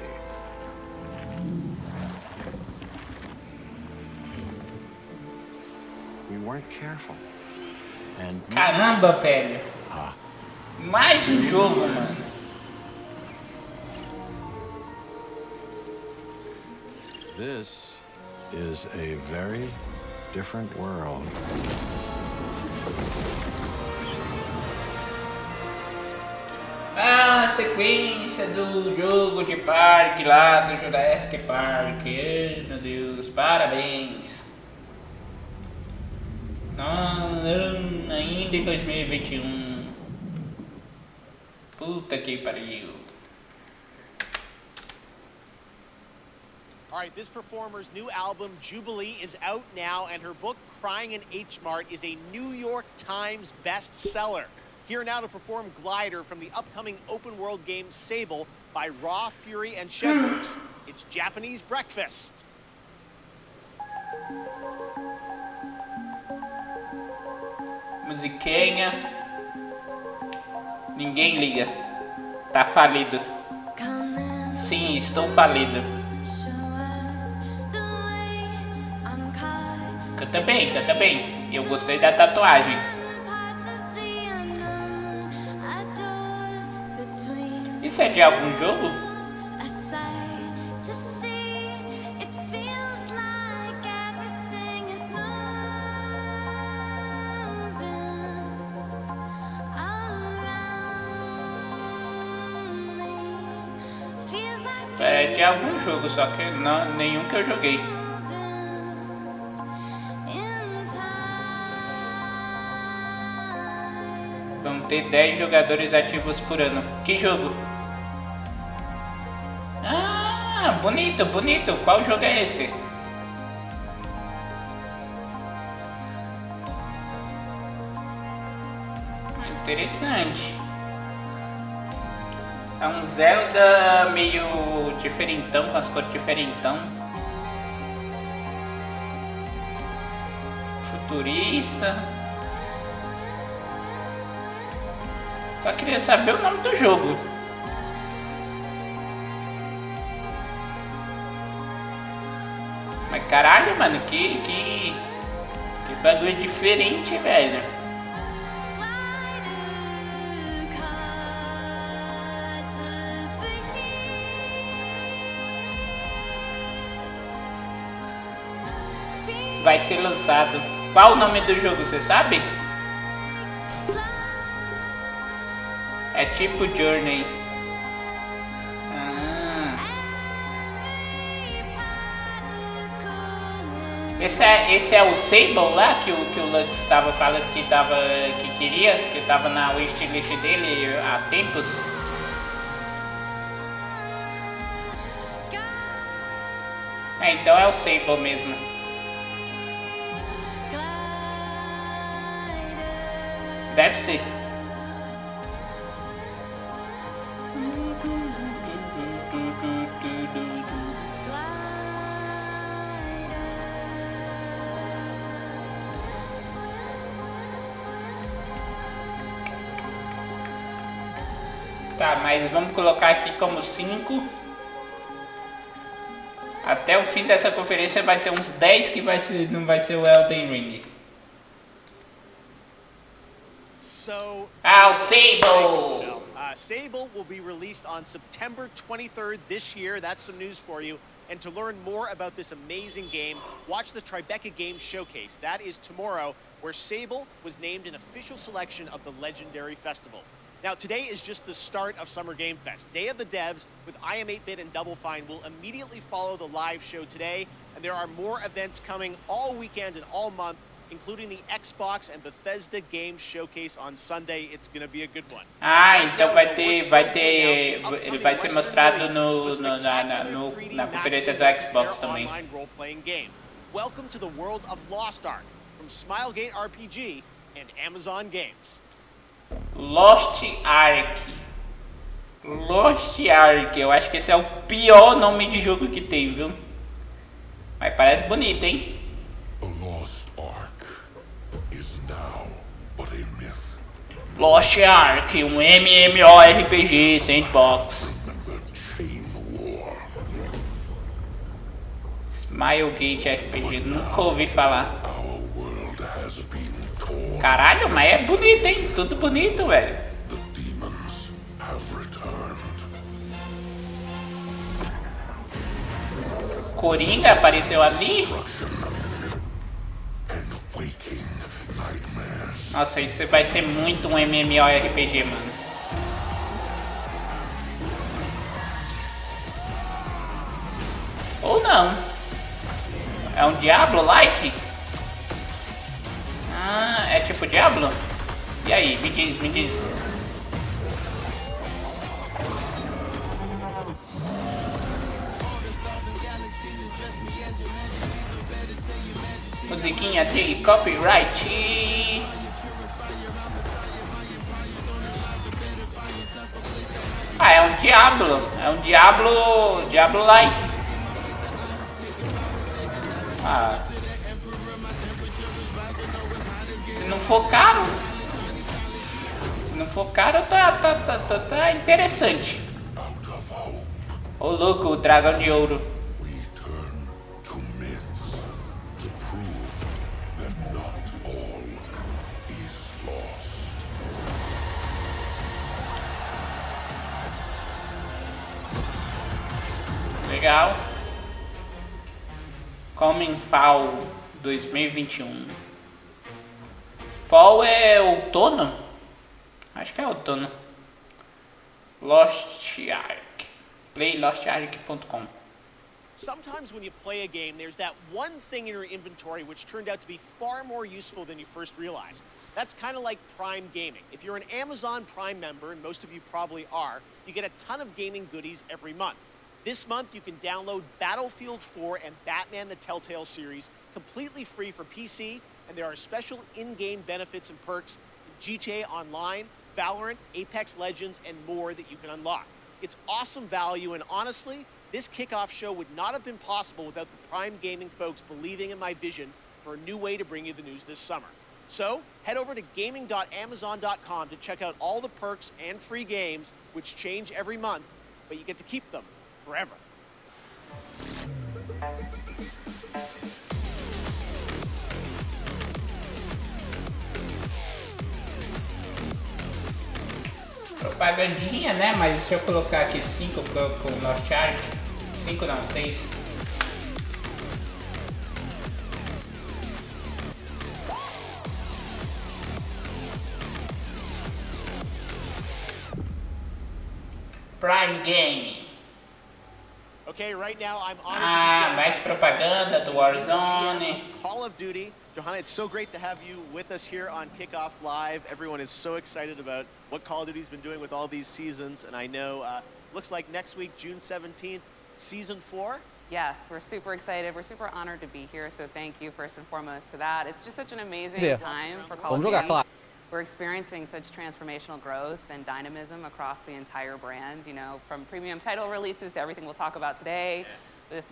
We weren't careful. And caramba, velho. Mais um jogo, mano. This is a very different world. Ah, a sequência do jogo de parque lá do Jurassic Park. Ai, meu Deus, parabéns. Ainda em 2021. Puta que pariu. All right, this performer's new album, Jubilee, is out now, and her book, Crying in H Mart, is a New York Times bestseller. Here now to perform Glider from the upcoming open-world game Sable by Raw, Fury, and Shedworks. It's Japanese Breakfast. Musiquinha. Ninguém liga. Tá falido. Sim, estou falido. Canta bem, canta bem. Eu gostei da tatuagem. Isso é de algum jogo? É de algum jogo, só que não, nenhum que eu joguei. Vamos ter 10 jogadores ativos por ano. Que jogo? Ah, bonito, bonito. Qual jogo é esse? Interessante. É um Zelda meio diferentão, com as cores diferentão. Futurista. Só queria saber o nome do jogo. Mas caralho, mano, que Que bagulho diferente, velho. Vai ser lançado. Qual o nome do jogo, você sabe? É tipo Journey. Esse é o Sable lá que o Lux estava falando que queria, que estava na wishlist dele há tempos. Então é o Sable mesmo. Deve ser. Tá, mas vamos colocar aqui como 5. Até o fim dessa conferência vai ter uns 10 que não vai ser o Elden Ring. So, o Sable! Sable will be released on September 23rd this year. That's some news for you. And to learn more about this amazing game, watch the Tribeca Games Showcase. That is tomorrow, where Sable was named an official selection of the Legendary Festival. Now, today is just the start of Summer Game Fest. Day of the Devs with IM8bit and Double Fine will immediately follow the live show today. And there are more events coming all weekend and all month, including the Xbox and Bethesda Games Showcase on Sunday. It's going to be a good one. Então ele vai ser mostrado na conferência do Xbox também. Welcome to the world of Lost Ark from Smilegate RPG and Amazon Games. Lost Ark, eu acho que esse é o pior nome de jogo que tem, viu? Mas parece bonito, hein? Lost Ark, um MMORPG sandbox. Smilegate RPG, nunca ouvi falar. Caralho, mas é bonito, hein? Tudo bonito, velho. Coringa apareceu ali. Nossa, isso vai ser muito um MMORPG, mano. Ou não. É um Diablo-like? É tipo Diablo? E aí, me diz. Musiquinha de copyright. É um Diablo-like. Se não for caro, tá interessante. Ô louco, o dragão de ouro. Legal. Coming Fall 2021. Fall é outono? Acho que é outono. Lost Ark. PlayLostArk.com. Sometimes when you play a game, there's that one thing in your inventory which turned out to be far more useful than you first realized. That's kind of like Prime Gaming. If you're an Amazon Prime member, and most of you probably are, you get a ton of gaming goodies every month. This month, you can download Battlefield 4 and Batman the Telltale series completely free for PC, and there are special in-game benefits and perks in GTA Online, Valorant, Apex Legends, and more that you can unlock. It's awesome value, and honestly, this kickoff show would not have been possible without the Prime Gaming folks believing in my vision for a new way to bring you the news this summer. So, head over to gaming.amazon.com to check out all the perks and free games, which change every month, but you get to keep them forever. propagadinha, né? Mas se eu colocar aqui 5 com o North Ark, 5 não, 6. Prime Game. Okay, right now I'm honored mais propaganda do Warzone. Call of Duty. Johanna, it's so great to have you with us here on Kickoff Live. Everyone is so excited about what Call of Duty's been doing with all these seasons, and I know looks like next week, June 17th, Season 4. Yes, we're super excited. We're super honored to be here, so thank you first and foremost to that. It's just such an amazing time for Call of Duty. We're experiencing such transformational growth and dynamism across the entire brand, you know, from premium title releases to everything we'll talk about today,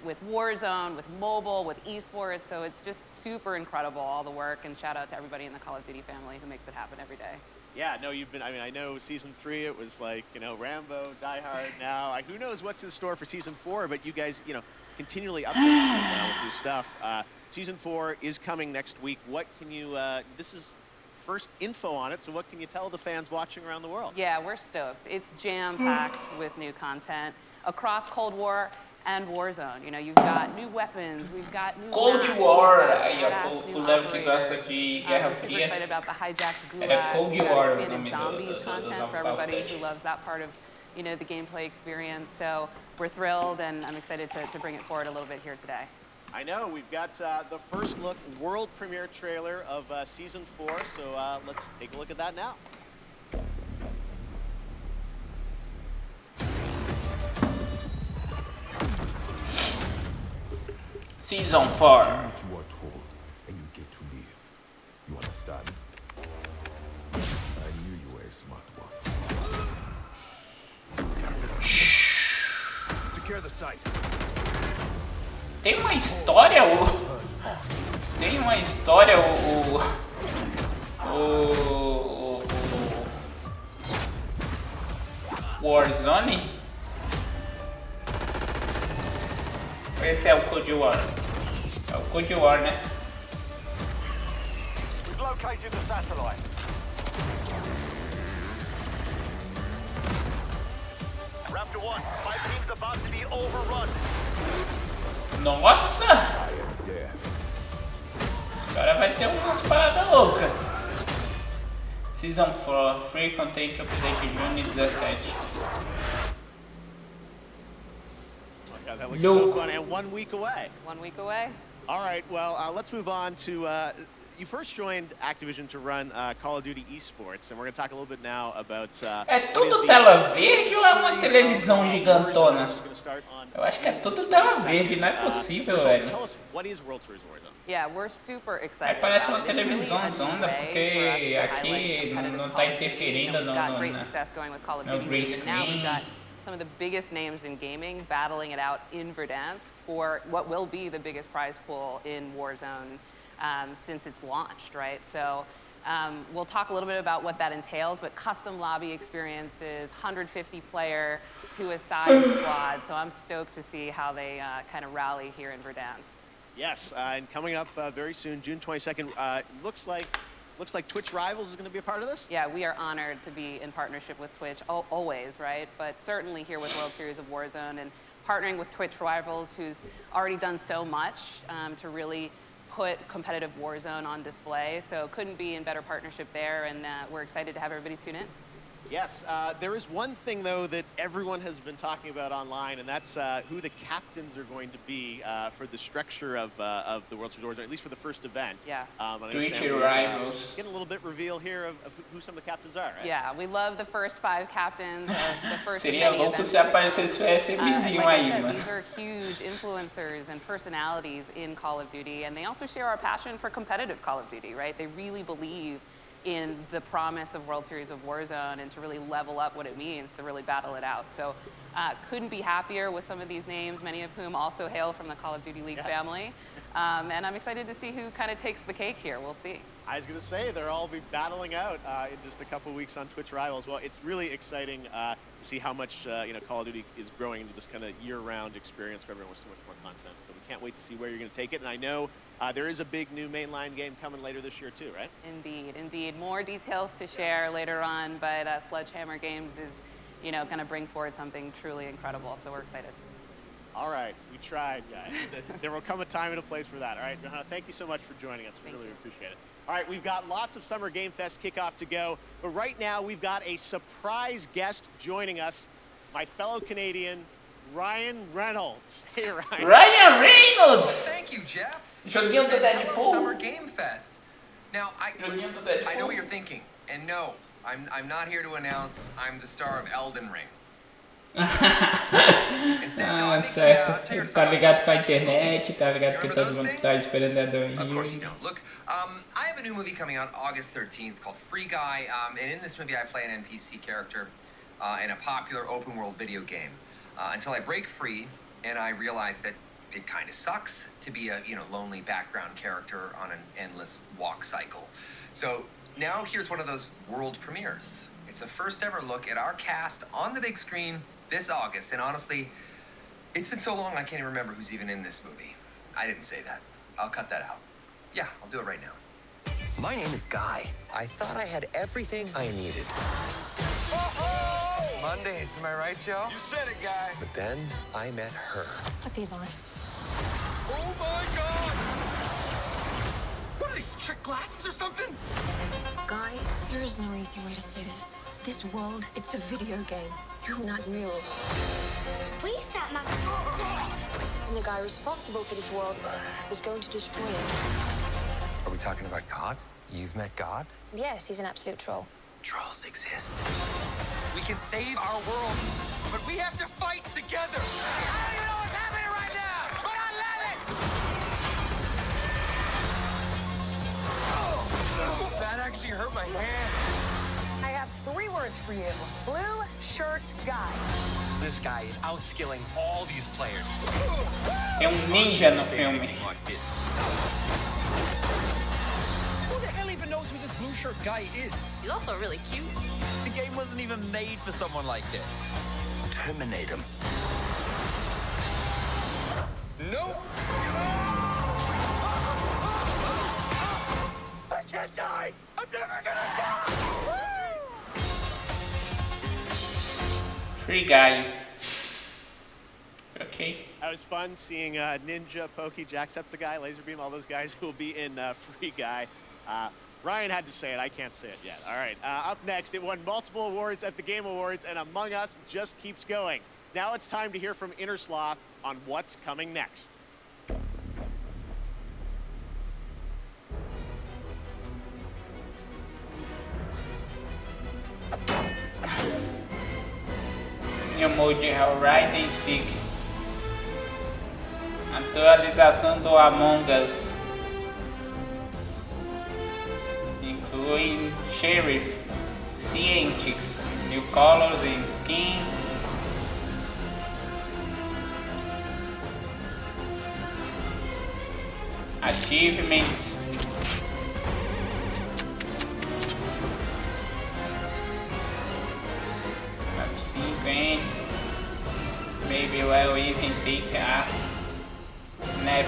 with Warzone, with mobile, with esports. So it's just super incredible, all the work, and shout out to everybody in the Call of Duty family who makes it happen every day. Yeah, no, you've been, I mean, I know Season 3, it was like, you know, Rambo, Die Hard now. Who knows what's in store for Season 4, but you guys, you know, continually update now with new stuff. Season 4 is coming next week. What can you, this is first info on it, so what can you tell the fans watching around the world? Yeah, we're stoked. It's jam-packed with new content across Cold War and Warzone. You know, you've got new weapons, we've got new Cold maps, War, we've got aí new o Léo que operators. gosta de Guerra We're super Fria. excited about the hijacked gulag. Era Cold War o and nome zombies do content for everybody who loves that part of, you know, the gameplay experience. So we're thrilled, and I'm excited to bring it forward a little bit here today. I know, we've got the first look world premiere trailer of Season 4, so let's take a look at that now. Season 4. You are told, and you get to live. You understand? I knew you were a smart one. Secure the site. Tem uma história, Warzone? Esse é o Cold War. É o Cold War, né? We've located the satellite. Raptor 1, my team's about to be overrun. Nossa! Agora vai ter umas paradas loucas. Season 4, Free Content Update June 17. Yeah, that looks so fun, and 1 week away. 1 week away. All right, well, let's move on to, you first joined Activision to run Call of Duty Esports, and we're going to talk a little bit now about... É tudo tela verde ou é uma televisão gigantona? Eu acho que é tudo tela verde, não é possível, velho. Tell us, what is World Series Warzone? Yeah, we're super Aí excited. parece uma about it. It's really televisão a new zona, way porque for us to aqui highlight não competitive tá Call of Duty. interferindo We've got great no success going with Call of no Duty, green and now we've screen. got some of the biggest names in gaming battling it out in Verdansk for what will be the biggest prize pool in Warzone since it's launched, right? So we'll talk a little bit about what that entails, but custom lobby experiences, 150-player two-a-side squad. So I'm stoked to see how they kind of rally here in Verdansk. Yes, and coming up very soon, June 22nd, looks like Twitch Rivals is going to be a part of this? Yeah, we are honored to be in partnership with Twitch, always, right? But certainly here with World Series of Warzone and partnering with Twitch Rivals, who's already done so much to really put competitive Warzone on display. So couldn't be in better partnership there, and we're excited to have everybody tune in. Yes, there is one thing, though, that everyone has been talking about online, and that's who the captains are going to be for the structure of the World Series of Warzone, at least for the first event. Yeah. Twitch Rivals. Getting a little bit reveal here of who some of the captains are, right? Yeah, we love the first 5 captains of the first Seria many louco events. se aparecesse o SMzinho Like I aí, said, mano. these are huge influencers and personalities in Call of Duty, and they also share our passion for competitive Call of Duty, right? They really believe in the promise of World Series of Warzone and to really level up what it means to really battle it out. So Couldn't be happier with some of these names, many of whom also hail from the Call of Duty League family. And I'm excited to see who kind of takes the cake here. We'll see. I was going to say, they'll all be battling out in just a couple weeks on Twitch Rivals. Well, it's really exciting to see how much Call of Duty is growing into this kind of year-round experience for everyone with so much more content. So we can't wait to see where you're going to take it. And I know there is a big new mainline game coming later this year too, right? Indeed, indeed. More details to share later on, but Sledgehammer Games is, going to bring forward something truly incredible. So we're excited. All right, we tried, guys. There will come a time and a place for that. All right, Johanna, thank you so much for joining us. We really appreciate it. All right, we've got lots of Summer Game Fest kickoff to go, but right now we've got a surprise guest joining us, my fellow Canadian, Ryan Reynolds. Hey, Ryan. Ryan Reynolds! Thank you, Jeff. Joguinho do Deadpool. Summer Game Fest. Now, I know what you're thinking, and no, I'm not here to announce I'm the star of Elden Ring. Certo. Ele tá ligado com a internet, tá ligado que todo mundo tá esperando Elden Ring. Of course you don't. Look, I have a new movie coming out August 13th called Free Guy, and in this movie I play an NPC character in a popular open world video game until I break free and I realize that it kind of sucks to be a lonely background character on an endless walk cycle. So now here's one of those world premieres. It's a first ever look at our cast on the big screen this August, and honestly, it's been so long I can't even remember who's even in this movie. I didn't say that. I'll cut that out. Yeah, I'll do it right now. My name is Guy. I thought I had everything I needed. Mondays, am I right, Joe? You said it, Guy. But then I met her. Put these on. Oh my God! What are these, trick glasses or something? Guy, there is no easy way to say this. This world, it's a video game. You're not real. We set my... And the guy responsible for this world is going to destroy it. Are we talking about God? You've met God? Yes, he's an absolute troll. Trolls exist. We can save our world, but we have to fight together. I don't even know what's happening right now, but I love it! That actually hurt my hand. I have 3 words for you. Blue shirt guy. This guy is outskilling all these players. Tem ninja no filme. Who the hell even knows who this blue shirt guy is? He's also really cute. The game wasn't even made for someone like this. Terminate him. Nope. I can't die. I'm never gonna die. Free Guy. Okay. That was fun seeing Ninja, Pokey, Jacksepticeye, Laserbeam, all those guys who will be in Free Guy. Ryan had to say it. I can't say it yet. All right. Up next, it won multiple awards at the Game Awards, and Among Us just keeps going. Now it's time to hear from Innersloth on what's coming next. New Mode Hellrider 6. Atualização do Among Us, incluindo Sheriff, Scientix, new colors and skin. Achievements. Event. Maybe we'll even take a nap.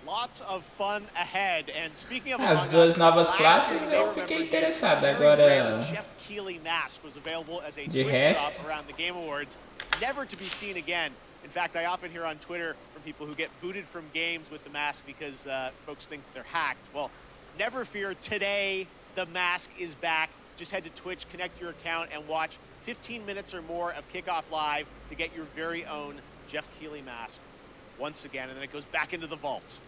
Lots of fun ahead. And speaking of As duas novas classes eu fiquei interessado. Agora Jeff Keighley mask was available as a de Twitch resto drop around the Game Awards, never to be seen again. In fact, I often hear on Twitter from people who get booted from games with the mask because folks think they're hacked. Well, never fear. Today, the mask is back. Just head to Twitch, connect your account, and watch 15 minutes or more of Kickoff Live to get your very own Jeff Keighley mask once again, and then it goes back into the vault.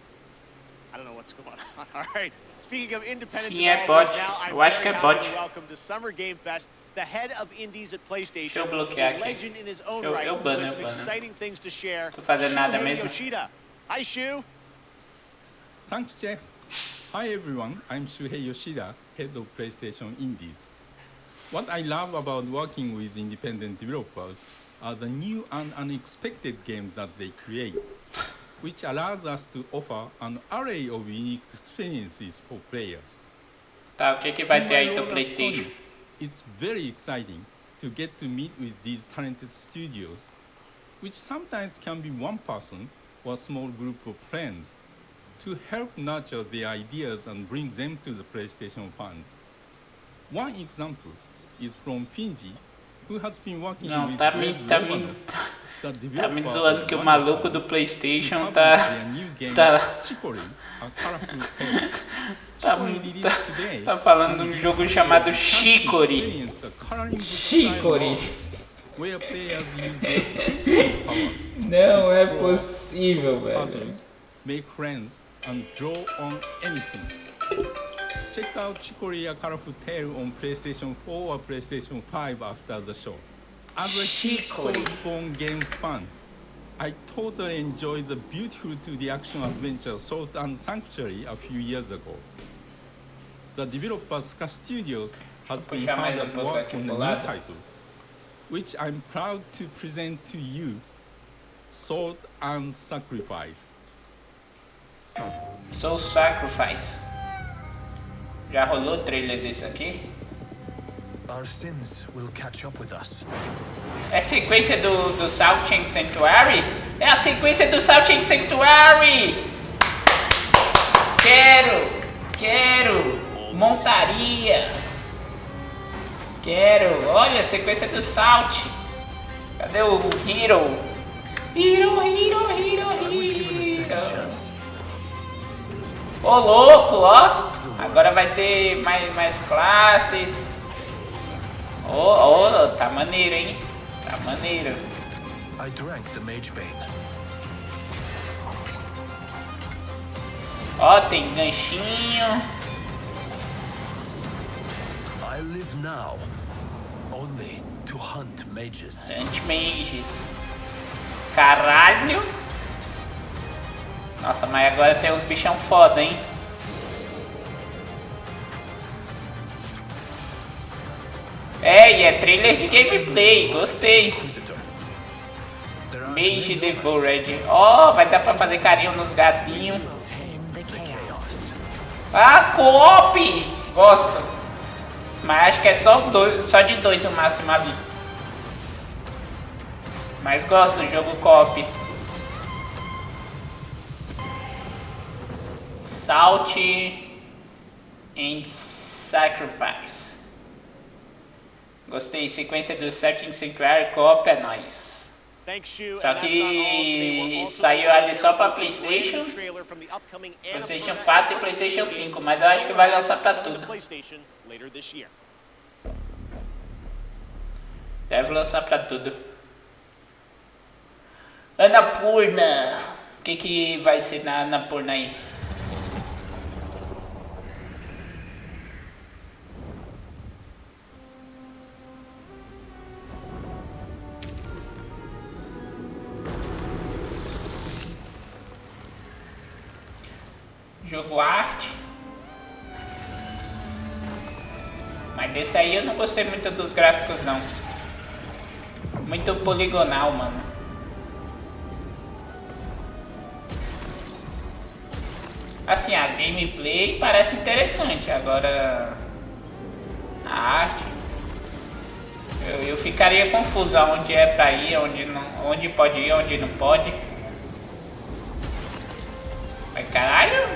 I don't know what's going on. All right. Speaking of independent developers, now I'm very happy to welcome to Summer Game Fest the head of indies at PlayStation, a legend in his own right, with some exciting things to share. Shuhei Yoshida. Hi, Shu. Thanks, Jeff. Hi, everyone. I'm Shuhei Yoshida, head of PlayStation Indies. What I love about working with independent developers are the new and unexpected games that they create, which allows us to offer an array of unique experiences for players. Tá, o que vai ter aí do PlayStation? It's very exciting to get to meet with these talented studios, which sometimes can be one person or a small group of friends, to help nurture their ideas and bring them to the PlayStation fans. One example is from Finji, who has been working with tá me zoando que o maluco do PlayStation tá falando de um jogo chamado Chicory. Chicory. Não é possível, velho. Make friends and draw on anything. Check out Chicory: A Colorful Tale on PlayStation 4 or PlayStation 5 after the show. As a huge Soulspawn games fan, I totally enjoyed the beautiful 2D action adventure Salt and Sanctuary a few years ago. The developer Ska Studios has been hard at work on the new title, which I'm proud to present to you, Salt and Sacrifice. Soul Sacrifice. Já rolou o trailer desse aqui? Our sins will catch up with us. É a sequência do Salting Sanctuary? É a sequência do Salting Sanctuary! Quero! Montaria! Quero! Olha a sequência do Salt! Cadê o Hero? Hero! Ô louco, ó! Agora vai ter mais classes. Tá maneiro, hein? Tá maneiro. I drank the Mage Bane. Ó, tem ganchinho. I live now only to hunt mages. Hunt mages. Caralho. Nossa, mas agora tem uns bichão foda, hein? E é trailer de gameplay, gostei. Mage Devoured. Ó, vai dar pra fazer carinho nos gatinhos. Ah, co-op! Gosto. Mas acho que é só de dois o máximo ali. Mas gosto do jogo co-op. Salt and Sacrifice. Gostei, sequência do Searching Sanctuary Co-op é nóis. Só que saiu ali só pra PlayStation, PlayStation 4 e PlayStation 5, mas eu acho que vai lançar pra tudo. Deve lançar pra tudo. Annapurna. O que vai ser na Annapurna aí? Jogo arte. Mas desse aí eu não gostei muito dos gráficos não. Muito poligonal, mano. Assim, a gameplay parece interessante. Agora a arte eu ficaria confuso aonde é pra ir, onde pode ir, onde não pode. Mas caralho,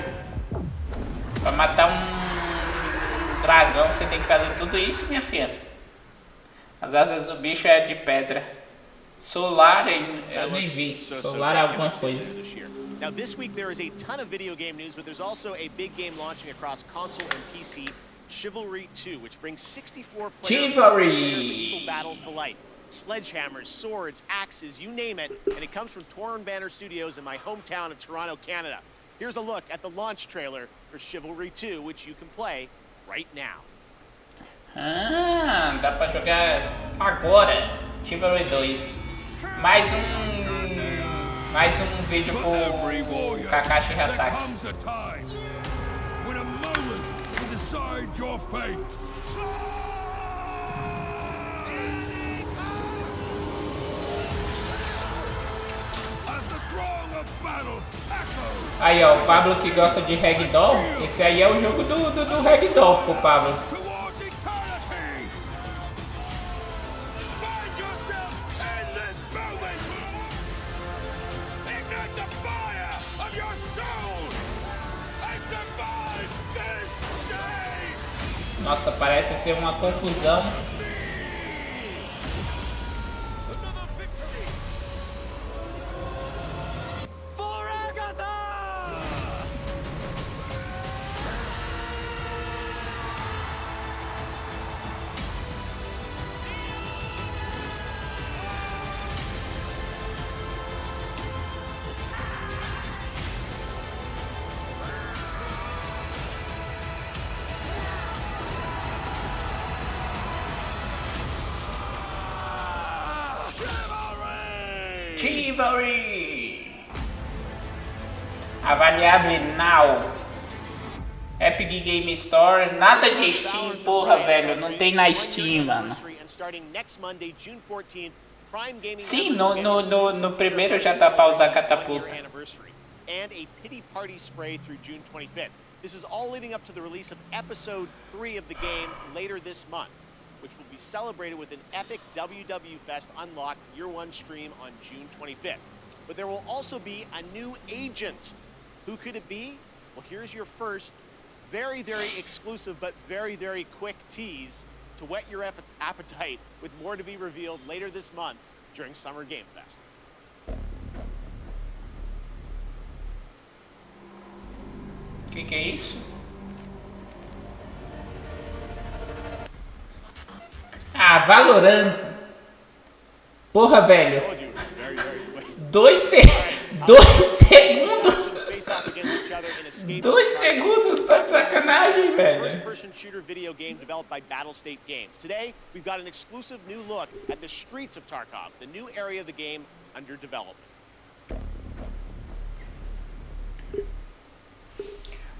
pra matar um dragão você tem que fazer tudo isso, minha filha. As asas do bicho é de pedra. Solar, eu nem vi. Solar é alguma coisa. Now this week there is a ton of video game news, but there's also a big game launching across console and PC, Chivalry 2, which brings 64 players battles to life. Sledgehammers, swords, axes, you name it, and it comes from Torn Banner Studios in my hometown of Toronto, Canada. Here's a look at the launch trailer for Chivalry 2, which you can play right now. Ah, dá pra jogar agora, Chivalry 2. Mais um vídeo pro Kakashi Hatake. Aí, ó, o Pablo que gosta de Ragdoll. Esse aí é o jogo do Ragdoll pro Pablo. Nossa, parece ser uma confusão. Chivalry! Avaliable now. Epic Game Store, nada de Steam, porra, velho, não tem na Steam, mano. Sim, no primeiro já dá pra usar catapulta. And a pity party spray through June 25th. This is all leading up to the release of episode 3 of the game later this month, which will be celebrated with an epic WW Fest Unlocked Year 1 stream on June 25th. But there will also be a new agent. Who could it be? Well, here's your first very, very exclusive but very, very quick tease to whet your appetite, with more to be revealed later this month during Summer Game Fest. Que é isso? Ah, Valorant. Porra, velho. 2 segundos. 2 segundos, tá de sacanagem, velho. First-person shooter video game developed by Battlestate Games. Today, we've got an exclusive new look at the streets of Tarkov, the new area of the game under development.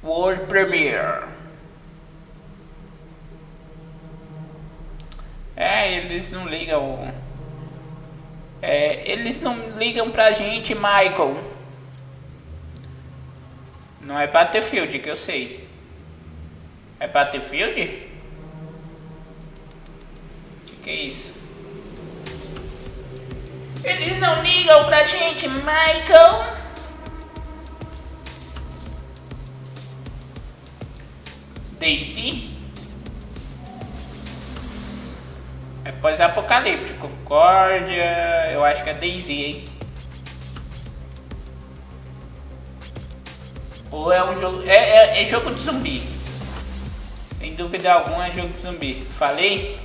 World Premiere. Eles não ligam. Eles não ligam pra gente, Michael. Não é Battlefield, que eu sei. É Battlefield? Que é isso? Eles não ligam pra gente, Michael. Daisy? É pós-apocalíptico. Cordia. Eu acho que é Daisy, hein? Ou é um jogo. É jogo de zumbi. Sem dúvida alguma é jogo de zumbi. Falei?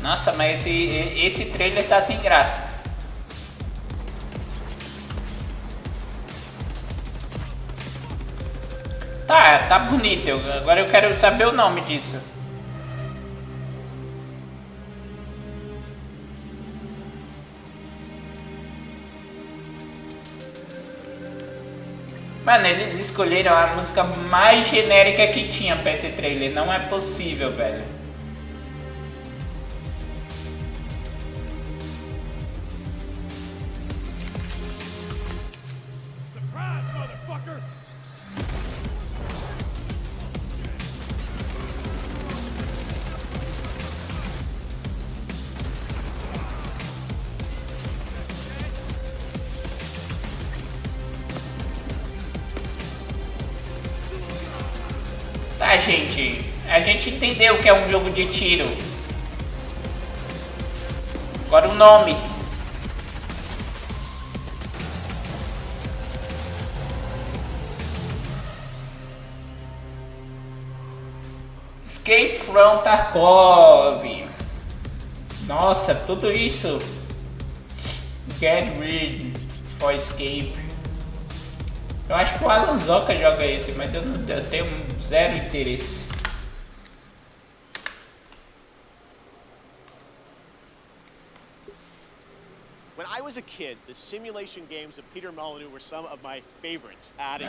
Nossa, mas esse trailer tá sem graça. Tá bonito. Agora eu quero saber o nome disso. Mano, eles escolheram a música mais genérica que tinha pra esse trailer. Não é possível, velho. Tá, gente, a gente entendeu que é um jogo de tiro. Agora o nome. Escape from Tarkov. Nossa, tudo isso. Get ready for escape. Eu acho que o Alan Zoka joga esse, mas eu tenho zero interesse. When I was a kid, the simulation games of Peter Molyneux were some of my favorites. Adding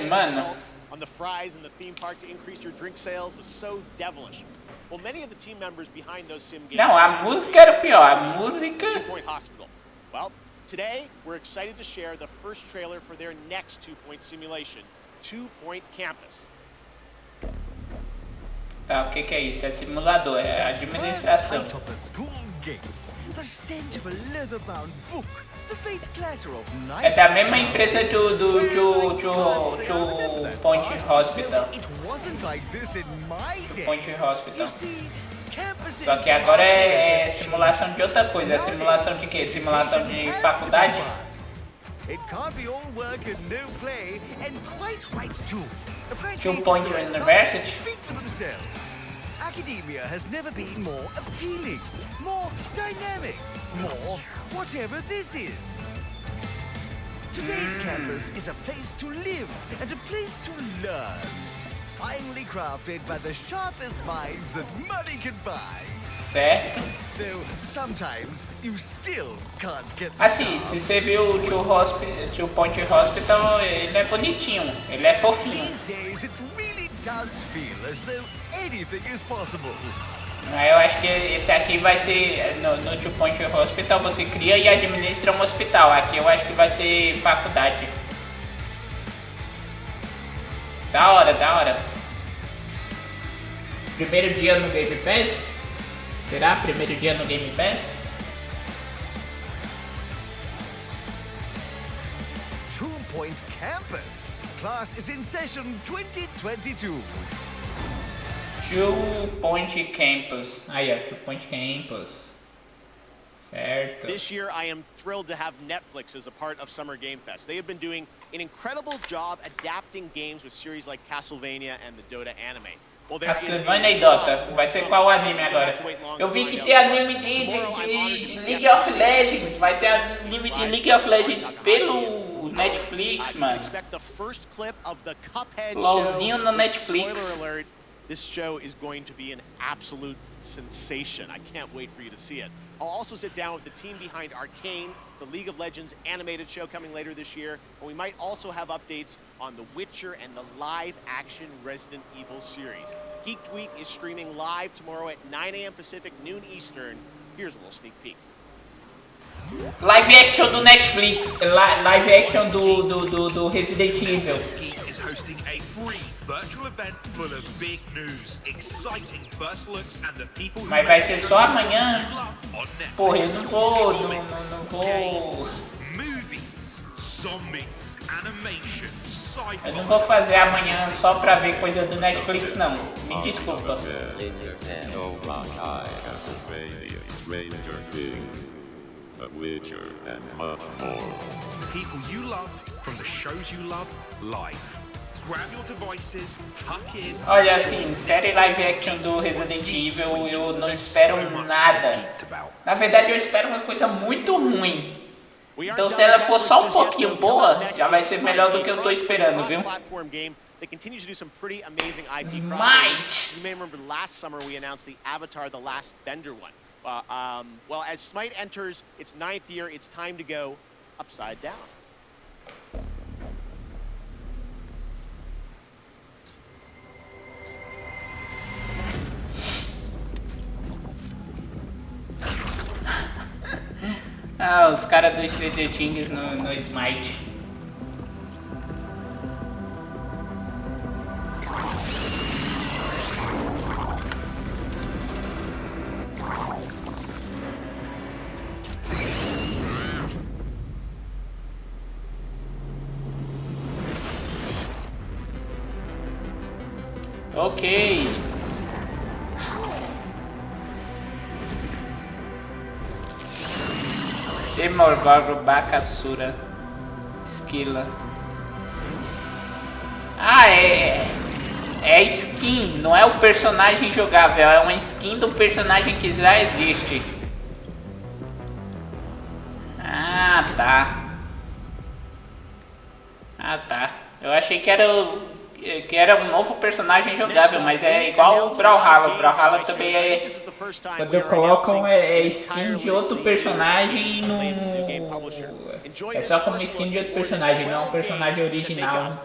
mano. on the fries in the theme park to increase your drink sales was so devilish. Well, many of the team members behind those sim games... Não, a música era pior, a música... 2 Point Hospital. Well, today we're excited to share the first trailer for their next 2 Point simulation, 2 Point Campus. Tá, o que é isso? É simulador, é administração. É da mesma empresa do 2 Point Hospital. 2 Point Hospital. Só que agora é simulação de outra coisa. É simulação de quê? Simulação de faculdade? It can't be all work and no play, and quite right too. 2 Point University. Speak for themselves. Academia has never been more appealing, more dynamic, more whatever this is. Today's campus is a place to live and a place to learn. Finely crafted by the sharpest minds that money can buy. Certo. Though sometimes you still can't get assim, se você viu o 2 Point Hospital, ele é bonitinho, ele é fofinho. These days it really does feel as though anything is possible. Eu acho que esse aqui vai ser, no 2 Point Hospital você cria e administra um hospital. Aqui eu acho que vai ser faculdade. Da hora, da hora. Primeiro dia no Game Pass? Será primeiro dia no Game Pass? 2 Point Campus. Class is in session 2022. 2 Point Campus. Aí, ó, 2 Point Campus. Certo. This year, I am thrilled to have Netflix as a part of Summer Game Fest. They have been doing an incredible job adapting games with series like Castlevania and the Dota anime. Castlevania e Dota. Vai ser qual anime agora? Eu vi que tem anime de League of Legends. Vai ter anime de League of Legends pelo Netflix, mano. LOLzinho no Netflix. This show is going to be an absolute sensation. I can't wait for you to see it. I'll also sit down with the team behind Arcane, the League of Legends animated show coming later this year, and we might also have updates on The Witcher and the live-action Resident Evil series. Geek Week is streaming live tomorrow at 9 a.m. Pacific, noon Eastern. Here's a little sneak peek. Live action do Netflix, live action do Resident Evil. Is hosting a free virtual event full of big news, exciting first looks and the people who Mas vai ser só amanhã? Porra, eu não vou. Movies, zombies, animation, sci-fi. Eu não vou fazer amanhã só pra ver coisa do Netflix, não. Me desculpa. The Witcher and much more. The people you love from the shows you love live. Grab your devices, tuck in. Olha, assim, série live action do Resident Evil eu não espero nada. Na verdade, eu espero uma coisa muito ruim. Então, se ela for só um pouquinho boa, já vai ser melhor do que eu tô esperando, viu? They continue to do some pretty amazing IP Smite. You may remember last summer we announced the Avatar: The Last Bender one. Well, as Smite enters its 9th year, it's time to go upside down. Ah, os caras do Stranger Things no Smite. Ok. Demogorgon, Bakasura, Esquila. Ah, é skin, não é o personagem jogável, é uma skin do personagem que já existe. Ah, tá. Eu achei que era que era um novo personagem jogável, mas é igual o Brawlhalla. O Brawlhalla também é... Quando colocam skin de outro personagem no... É só como skin de outro personagem, não é um personagem original.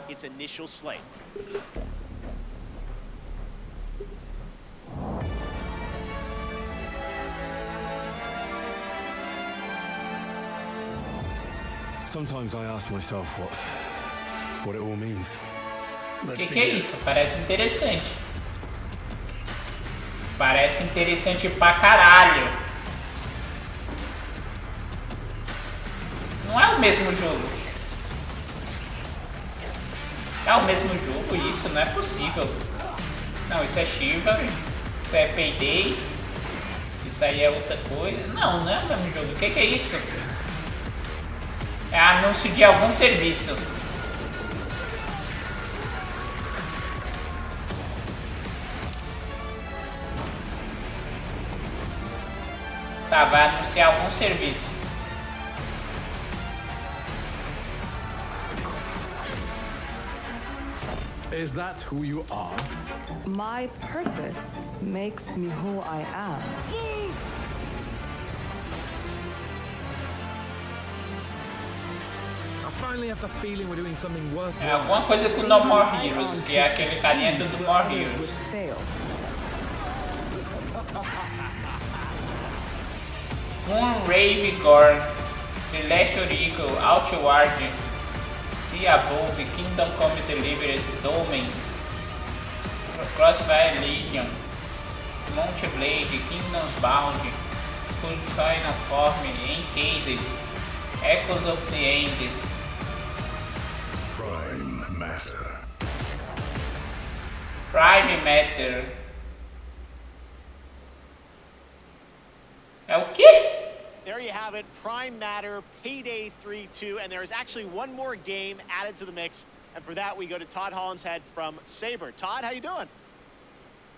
Sometimes I ask myself what it all means. Que é isso? Parece interessante. Parece interessante pra caralho. Não é o mesmo jogo. É o mesmo jogo isso? Não é possível. Não, isso é Shiva. Isso é Payday. Isso aí é outra coisa. Não, não é o mesmo jogo. O que é isso? É anúncio de algum serviço. Tá, vai anunciar algum serviço. Is that who you are? My purpose makes me who I am. É alguma coisa com No More Heroes, que é aquele carinha do No More Heroes. Moonrave Gorn, The Last Oracle, Outward, Sea Above, Kingdom Come Deliverance, Domain, Crossfire Legion, Monte Blade, Kingdoms Bound, Full Final Form, Encased, Echoes of the End. Prime Matter. Prime Matter. É o quê? There you have it, Prime Matter, Payday 3-2, and there is actually one more game added to the mix, and for that we go to Todd Hollinshead from Saber. Todd, how you doing?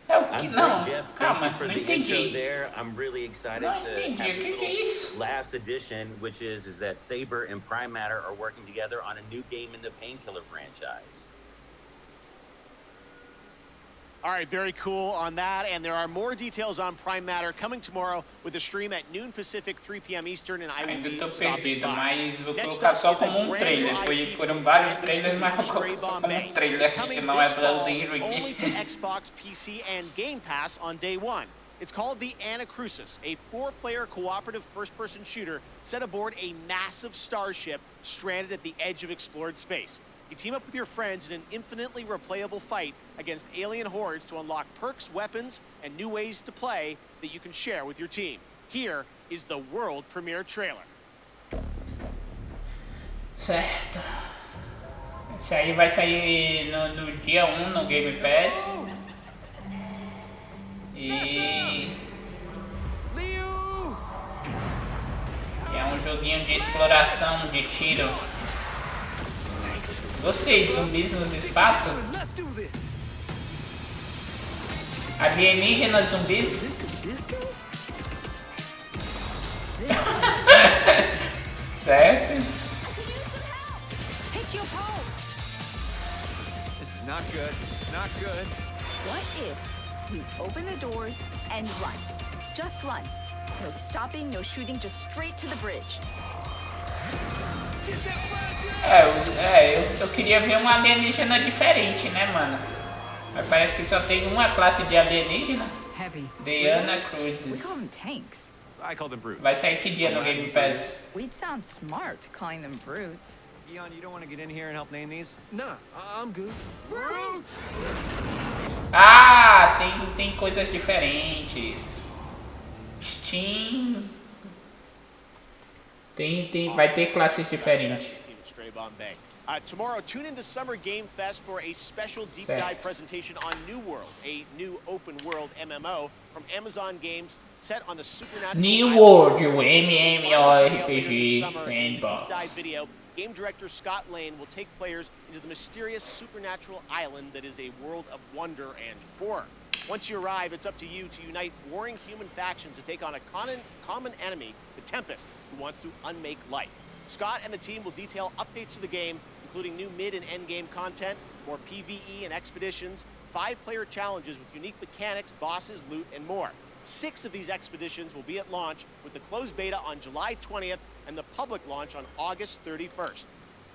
I'm great, Jeff. Thank you for the intro there. I'm really excited to have this last edition, which is that Saber and Prime Matter are working together on a new game in the Painkiller franchise. All right, very cool on that, and there are more details on Prime Matter coming tomorrow with a stream at noon Pacific, 3 p.m. Eastern, and I will be stopping by. Mas vou colocar só como trailer. Foram vários trailers, mas vou colocar só como trailer, que não é verdadeiro aqui. Only to Xbox, PC, and Game Pass on day one. It's called the Anacrusis, a 4-player cooperative first-person shooter set aboard a massive starship stranded at the edge of explored space. You team up with your friends in an infinitely replayable fight against alien hordes to unlock perks, weapons, and new ways to play that you can share with your team. Here is the world premiere trailer. Certo. Isso aí vai sair no dia 1 no Game Pass. E é um joguinho de exploração, de tiro. Gostei de zumbis no espaço. Alienígenas zumbis. Certo? This is not good. Not good. What if we open the doors and run? Just run. No stopping, no shooting, just straight to the bridge. Eu queria ver um alienígena diferente, né, mano? Mas parece que só tem uma classe de alienígena. The Anacrusis. Vai sair que dia no Game Pass? We'd sound smart calling them brutes. Eon, you don't want to get in here and help name these? Nah, I'm good. Brute! Ah, tem coisas diferentes. Steam. Vai ter classes diferentes. Tomorrow, tune into Summer Game Fest for a special deep dive presentation on New World, a new open world MMO from Amazon Games set on the supernatural New World, o MMORPG Sandbox. Video. Game director Scott Lane will take players into the mysterious supernatural island that is a world of wonder and horror. Once you arrive, it's up to you to unite warring human factions to take on a common enemy, the Tempest, who wants to unmake life. Scott and the team will detail updates to the game, including new mid and end game content, more PvE and expeditions, 5-player challenges with unique mechanics, bosses, loot, and more. 6 of these expeditions will be at launch, with the closed beta on July 20th and the public launch on August 31st.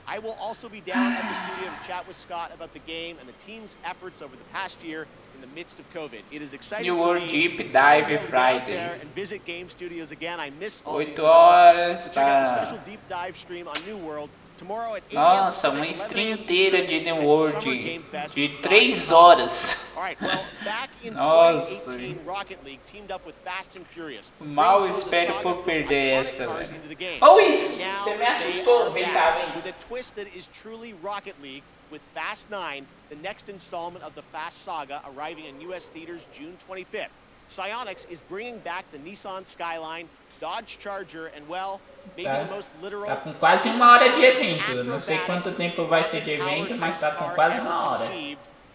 I will also be down at the studio to chat with Scott about the game and the team's efforts over the past year in the midst of COVID. It is exciting New for World me Deep Dive Friday. and visit game studios again. I miss all these 8 horas, so check out the tá? special deep dive stream on New World tomorrow at 8 Nossa, uma stream inteira de New World de 3 horas. All right, well, back in Nossa. 2018, Rocket League teamed up with Fast and Furious. Mal Bringing some of the espero sagas por from perder iconic essa, cars velho. into the game. Oh, isso! Now Você me they assustou, are vem back cá, vem. with a twist that is truly Rocket League with Fast 9, the next installment of the Fast saga, arriving in U.S. theaters June 25th. Psyonix is bringing back the Nissan Skyline, Dodge Charger, and well, maybe the most literal. Tá com quase 1 hora de evento. Eu não sei quanto tempo vai ser de evento, mas tá com quase 1 hora.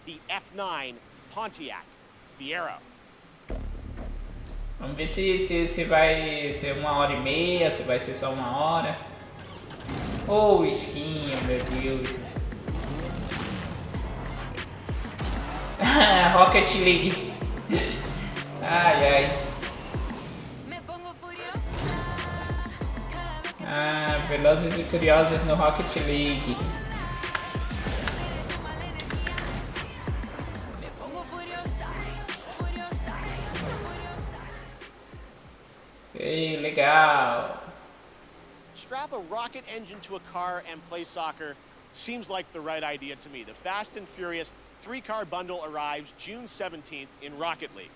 The F9 Pontiac Fiero. Vamos ver se vai ser 1h30, se vai ser só 1 hora. Oh, skin, meu Deus. Rocket League. Ai, ai. Velozes e Furiosos no Rocket League. Ei, legal. Strap a rocket engine to a car and play soccer seems like the right idea to me. The Fast and Furious 3-car bundle arrives June 17th in Rocket League.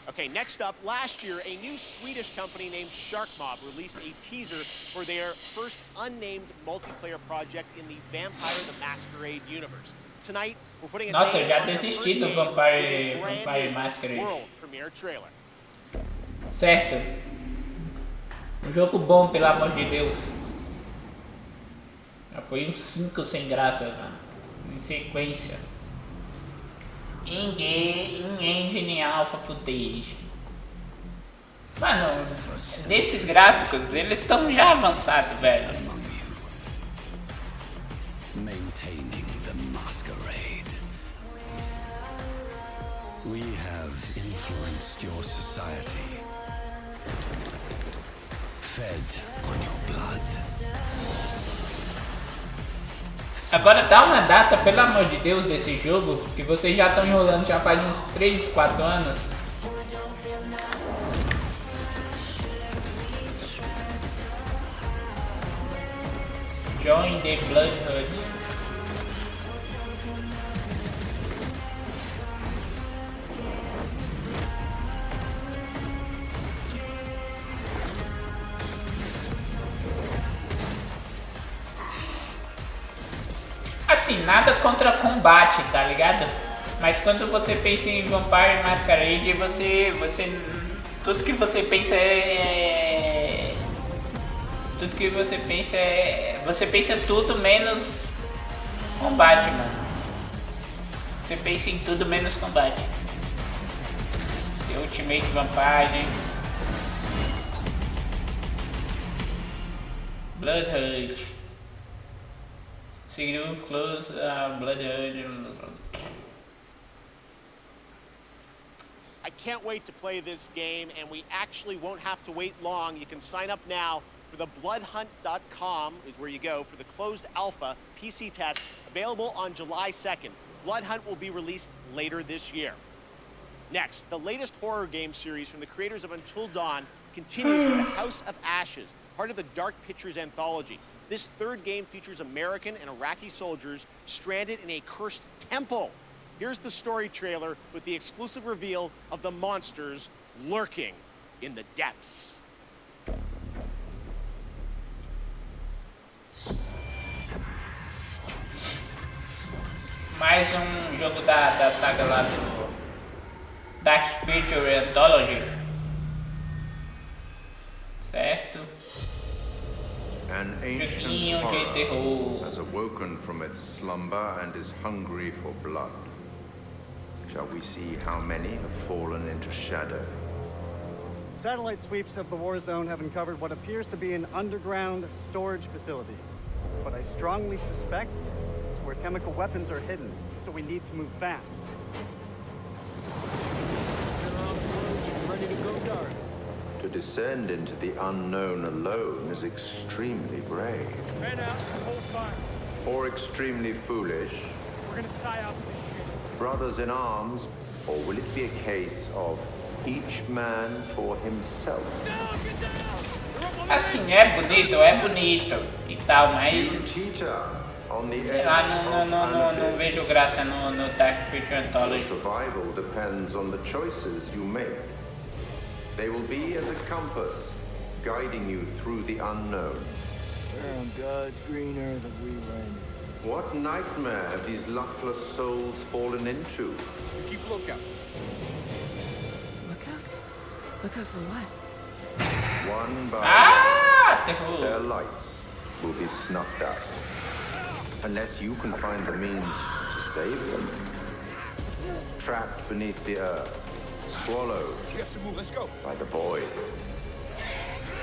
Okay, next up, last year, a new Swedish company named Shark Mob released a teaser for their first unnamed multiplayer project in the Vampire the Masquerade universe. Tonight, we're putting a Nossa, eu já on their desisti first do game Vampire with a brand new Masquerade. world premiere trailer. Certo. Um jogo bom, pelo amor de Deus. Já foi um 5 sem graça, mano. Em sequência. In-engine alpha footage. Mano, desses gráficos, eles estão já avançados, velho. Maintaining the masquerade. We have influenced your society. Fed on your blood. Agora dá uma data, pelo amor de Deus, desse jogo, que vocês já estão enrolando já faz uns 3, 4 anos. Join the Bloodhood. Assim, nada contra combate, tá ligado? Mas quando você pensa em Vampire Masquerade, você tudo que você pensa você pensa tudo menos combate, mano. Você pensa em tudo menos combate. The Ultimate Vampire, Bloodhood. Secret close, Bloodhood. I can't wait to play this game, and we actually won't have to wait long. You can sign up now for the bloodhunt.com is where you go for the closed alpha PC test, available on July 2nd. Bloodhunt will be released later this year. Next, the latest horror game series from the creators of Until Dawn continues with the House of Ashes, part of the Dark Pictures anthology. This third game features American and Iraqi soldiers stranded in a cursed temple. Here's the story trailer with the exclusive reveal of the monsters lurking in the depths. Mais jogo da saga lá do Dark Pictures Anthology. Certo. An ancient horror has awoken from its slumber and is hungry for blood. Shall we see how many have fallen into shadow? Satellite sweeps of the war zone have uncovered what appears to be an underground storage facility. But I strongly suspect where chemical weapons are hidden, so we need to move fast. Ready to go dark. To descend into the unknown alone is extremely brave. Man out, hold fire. Or extremely foolish. We're gonna sigh out this shit. Brothers in arms, or will it be a case of each man for himself? Assim, é bonito e tal, mas... Sei lá, não vejo graça no Dark Picture Anthology. Survival depends on the choices you make. They will be as a compass, guiding you through the unknown. We're on God's green earth that we land. What nightmare have these luckless souls fallen into? Keep lookout. Lookout? Lookout for what? One by one, their lights will be snuffed out. Unless you can find the means to save them. Trapped beneath the earth, swallowed by the void.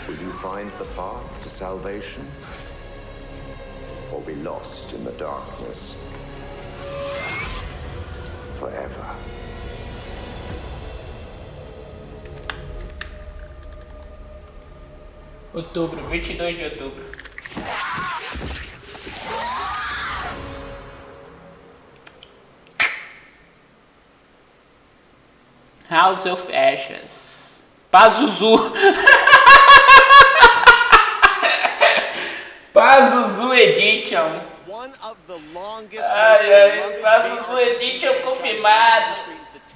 Will you find the path to salvation? Or be lost in the darkness forever? Outubro, 22 de outubro. House of Ashes. Pazuzu. Pazuzu Edition. Pazuzu Edition confirmado.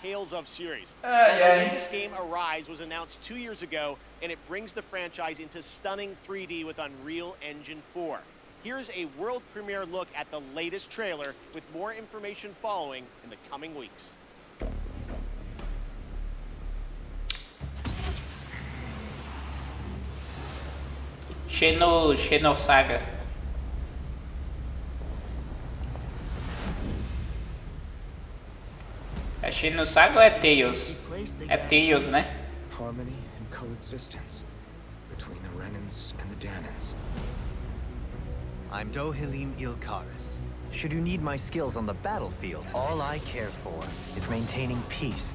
Tales of series. This game Arise was announced 2 years ago, and it brings the franchise into stunning 3D with Unreal Engine 4. Here's a world premiere look at the latest trailer, with more information following in the coming weeks. Xenosaga. É Xenosaga ou é Tails? É Tails, né? Harmony and coexistence between the Renans and the Danans. I'm Dohalim Ilkaris. Should you need my skills on the battlefield, all I care for is maintaining peace.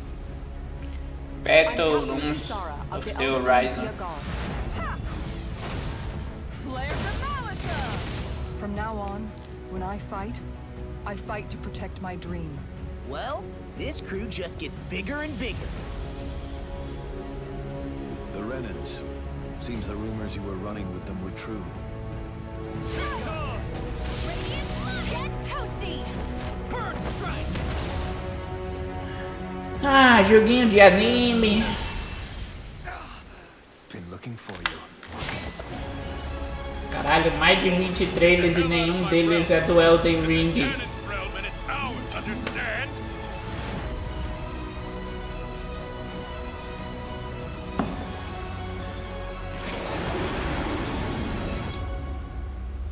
Petalums of the Horizon. From now on, when I fight to protect my dream. Well, this crew just gets bigger and bigger. The Renans. Seems the rumors you were running with them were true. Ah, joguinho de anime. Been looking for you. Caralho, mais de 20 trailers e nenhum deles é do Elden Ring.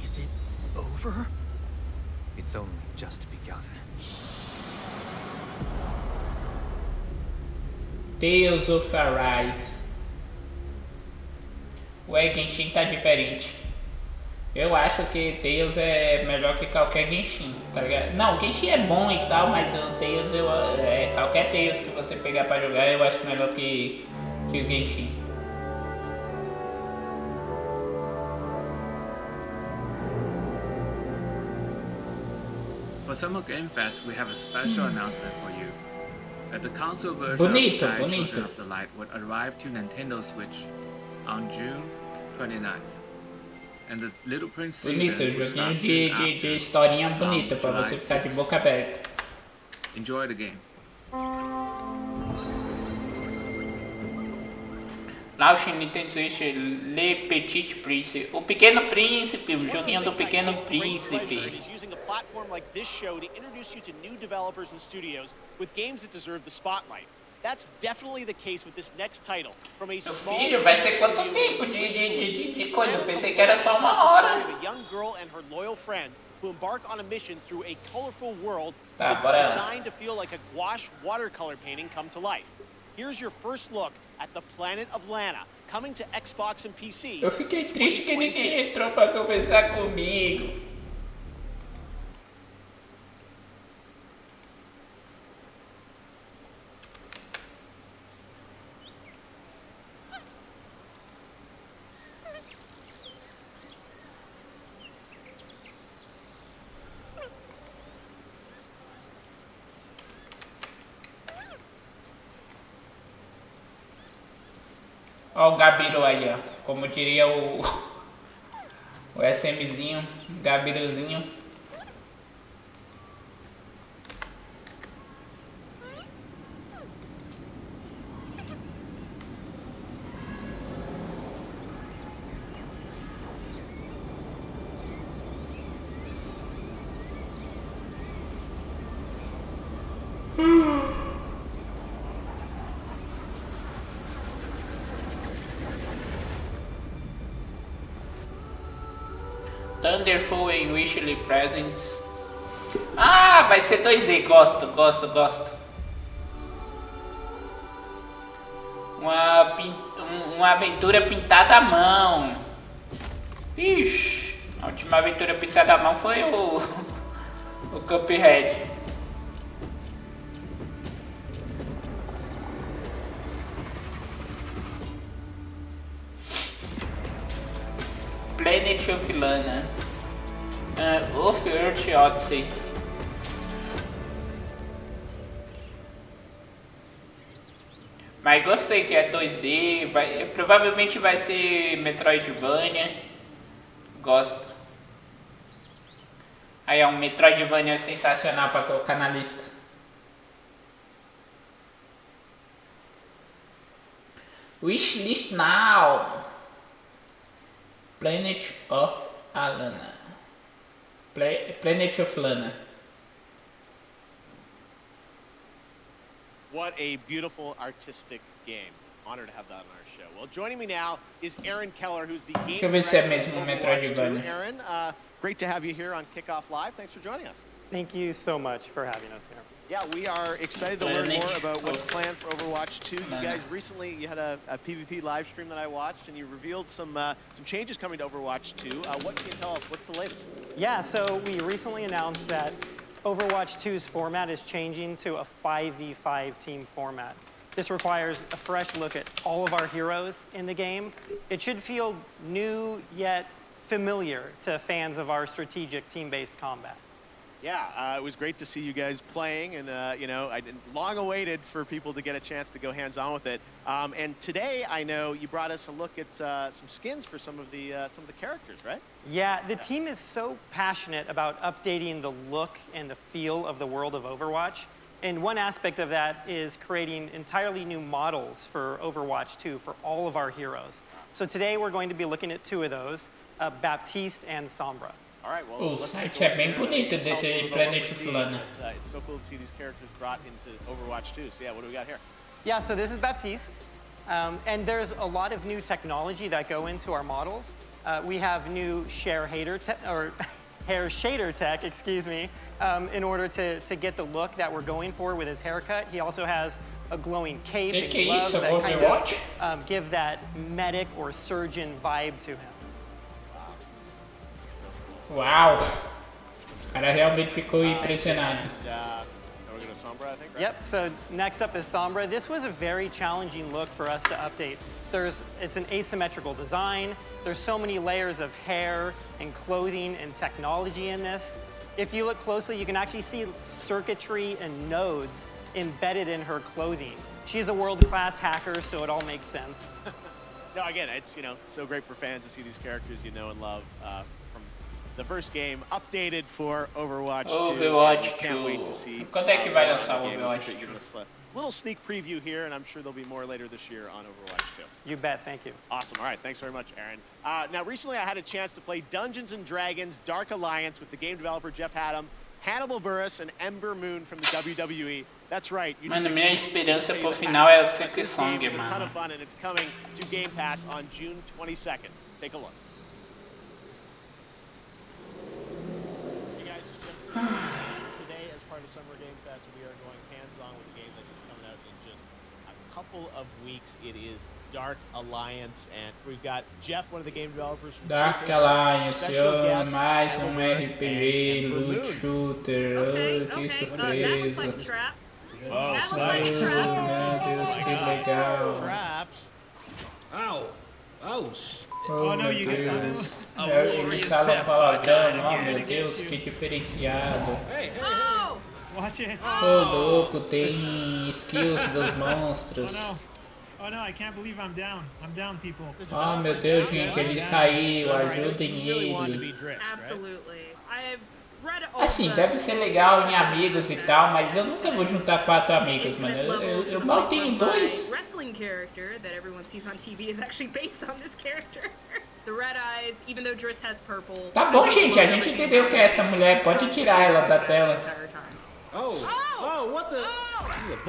Is it over? It's only just begun. Tales of Arise. O Genshin tá diferente. Eu acho que Tails é melhor que qualquer Genshin, tá ligado? Não, o Genshin é bom e tal, mas o Tails, qualquer Tails que você pegar pra jogar, eu acho melhor que o Genshin. For Summer Game Fest, we have a special announcement for you. That the console version of Sky Children of the Light would arrive to Nintendo Switch on June 29th. Bonito, joguinho de historinha bonita pra você ficar de boca aberta. Enjoy the game. Launch Nintendo Switch Le Petit Prince. O Pequeno Príncipe, um joguinho do Pequeno Príncipe. Using a platform like this show to introduce you to new developers and studios with games that deserve the spotlight. That's definitely the case with this next title. From a small filho, vai ser quanto tempo de coisa? Eu pensei que era só uma hora. A young girl and her loyal friend who embark on a mission through a colorful world Tá, that's bora. designed to feel like a gouache watercolor painting come to life. Here's your first look at the planet of Lana, coming to Xbox and PC. Eu fiquei triste que ninguém entrou pra conversar comigo. Ó o Gabiru aí, ó. Como diria o SMzinho, Gabiruzinho. Thunderful and Wishly Presents. Ah, vai ser 2D, gosto. Uma aventura pintada à mão. Ixi, a última aventura pintada à mão foi o Cuphead. Planet of Lana, of Earth Odyssey. Mas gostei que é 2D, provavelmente vai ser Metroidvania. Gosto. Aí é um Metroidvania sensacional para colocar na lista. Wishlist now. Planet of Lana. Planet of Lana. What a beautiful artistic game. Honored to have that on our show. Well, joining me now is Aaron Keller, who's the game director of Overwatch 2. Aaron, great to have you here on Kickoff Live. Thanks for joining us. Thank you so much for having us here. Yeah, we are excited to learn more about what's planned for Overwatch 2. You guys recently, you had a PvP live stream that I watched, and you revealed some changes coming to Overwatch 2. What can you tell us? What's the latest? Yeah, so we recently announced that Overwatch 2's format is changing to a 5v5 team format. This requires a fresh look at all of our heroes in the game. It should feel new yet familiar to fans of our strategic team-based combat. Yeah, it was great to see you guys playing, and you know, I long awaited for people to get a chance to go hands-on with it. And today, I know you brought us a look at some skins for some of the characters, right? Yeah, the team is so passionate about updating the look and the feel of the world of Overwatch. And one aspect of that is creating entirely new models for Overwatch 2 for all of our heroes. So today we're going to be looking at two of those, Baptiste and Sombra. All right, well, o site é bem bonito desse Planet of Lana. It's so cool to see these characters brought into Overwatch 2. So yeah, what do we got here? Yeah, so this is Baptiste. And there's a lot of new technology that go into our models. We have new hair shader tech, excuse me, in order to get the look that we're going for with his haircut. He also has a glowing cape and gloves that kind of give that medic or surgeon vibe to him. Uau! O cara realmente ficou impressionado. Yep, so next up is Sombra. This was a very challenging look for us to update. It's an asymmetrical design. There's so many layers of hair and clothing and technology in this. If you look closely, you can actually see circuitry and nodes embedded in her clothing. She's a world-class hacker, so it all makes sense. No, again, it's so great for fans to see these characters you know and love from the first game, updated for Overwatch 2. Overwatch 2. Can't wait to see. Quando é que vai lançar o Overwatch 2? Little sneak preview here, and I'm sure there'll be more later this year on Overwatch 2. You bet, thank you. Awesome, all right, thanks very much, Aaron. Now, recently I had a chance to play Dungeons & Dragons Dark Alliance with the game developer Jeff Haddam, Hannibal Buress, and Ember Moon from the WWE. That's right. Mano, minha esperança pro final é o Silk Song, It's a ton mano. of fun, and it's coming to Game Pass on June 22nd. Take a look. Hey guys, today as part of Summer Game Fest, we are going hands-on with a game that is coming out in just a couple of weeks. It is Dark Alliance, and we've got Jeff, one of the game developers from Dark Alliance, mais RPG, loot shooter, que surpresa. Oh, meu Deus, que legal. Traps. Ow. Oh, Oh, meu Deus. Eles falam palavrão, oh meu Deus, que diferenciado. Watch it. Ô louco, tem skills dos monstros. Oh no, I can't believe I'm down. I'm down, people. Oh meu Deus, gente, ele caiu, ajudem ele. Absolutely. I've read all Assim, deve ser legal em amigos e tal, mas eu nunca vou juntar 4 amigos, mano. Eu mal tenho 2. Wrestling character that everyone sees on TV is actually based on this character. The red eyes, even though Driss has purple. Tá bom, gente, a gente entendeu que é essa mulher. Pode tirar ela da tela. Oh, what the?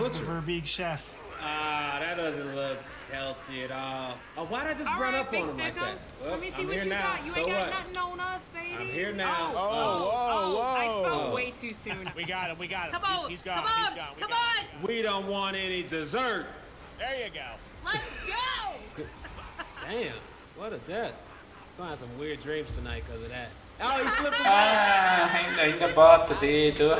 Mr. Verbeek, chef. That doesn't look healthy at all. Oh, why'd I just run up on him like that? Well, Let me see I'm what here you now. got. You So ain't got what? nothing on us, baby. I'm here now. I spoke way too soon. We got him. Come on, He's gone. come He's on, gone. come on. We don't want any dessert. There you go. Let's go. Damn, what a death. Gonna have some weird dreams tonight because of that. Oh, he flipped his Ainda bota o dedo.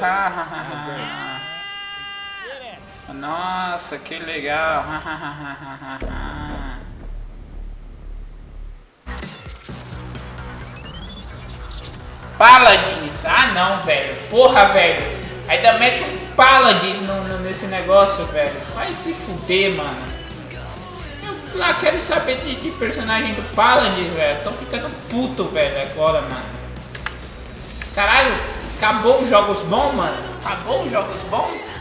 Nossa, que legal. Paladins. Ah, não, velho. Porra, velho. Ainda mete um Paladins nesse negócio, velho. Vai se fuder, mano. Eu lá quero saber de personagem do Paladins, velho. Tô ficando puto, velho, agora, mano. Caralho, acabou os jogos bons, mano. Acabou os jogos bons?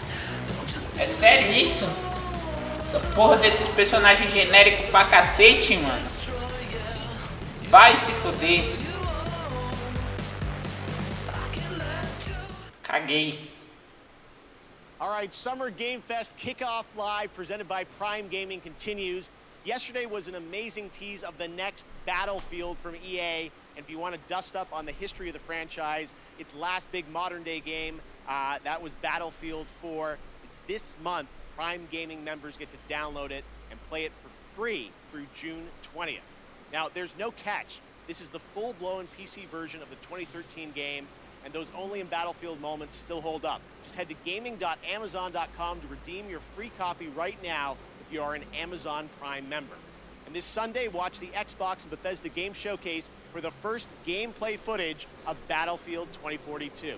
É sério isso? Essa porra desses personagens genéricos pra cacete, mano. Vai se fuder. Caguei. All right, Summer Game Fest Kickoff Live presented by Prime Gaming continues. Yesterday was an amazing tease of the next Battlefield from EA. And if you want to dust up on the history of the franchise, its last big modern day game, that was Battlefield 4. It's this month. Prime Gaming members get to download it and play it for free through June 20th. Now, there's no catch. This is the full-blown PC version of the 2013 game, and those only in Battlefield moments still hold up. Just head to gaming.amazon.com to redeem your free copy right now if you are an Amazon Prime member. And this Sunday, watch the Xbox and Bethesda Game Showcase for the first gameplay footage of Battlefield 2042.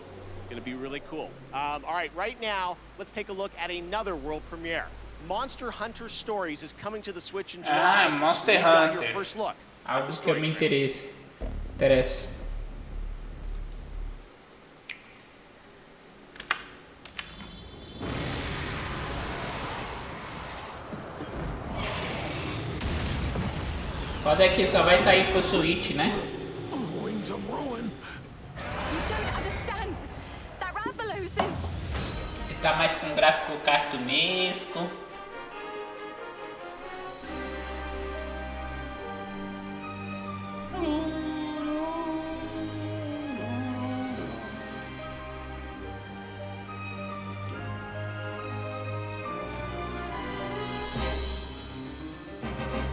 Going to be really cool. All right, right now, let's take a look at another world premiere. Monster Hunter Stories is coming to the Switch in July. Monster Hunter. Your first look. Algo que eu me interesso. Foda é que só vai sair pro Switch, né? Wings of ruin. You don't understand. That Rathalos is... Ele tá mais com gráfico cartunesco.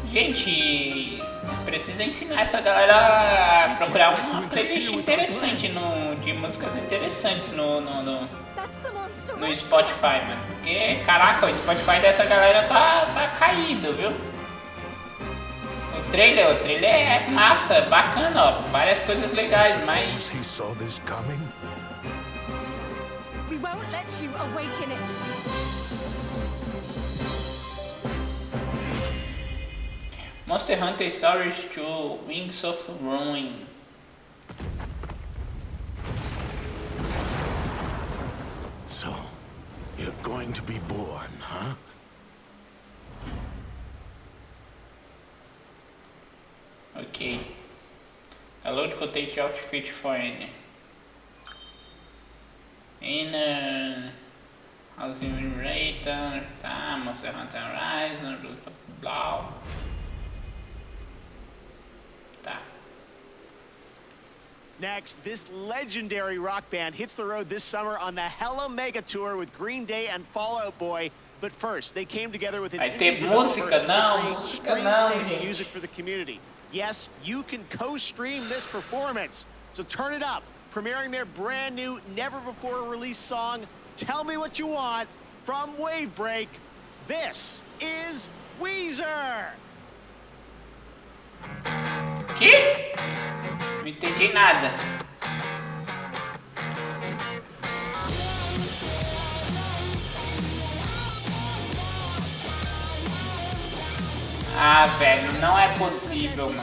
Gente, precisa ensinar essa galera a procurar uma playlist interessante de músicas interessantes no Spotify, mano. Porque, caraca, o Spotify dessa galera tá caído, viu? O trailer é massa, bacana, ó, várias coisas legais, mas... We won't let you awaken it. Monster Hunter Stories 2 Wings of Ruin. So, you're going to be born, huh? Ok. Download content outfit for any. Inner Housing Simulator, tá, Monster Hunter Rise, blá. Next, this legendary rock band hits the road this summer on the Hella Mega Tour with Green Day and Fall Out Boy. But first, they came together with an indie música não, gente. Music for the community. Yes, you can co-stream this performance. So turn it up, premiering their brand new, never-before-released song, Tell Me What You Want, from Wavebreak. This is Weezer. Que? Não entendi nada. Ah, velho, não é possível, mano.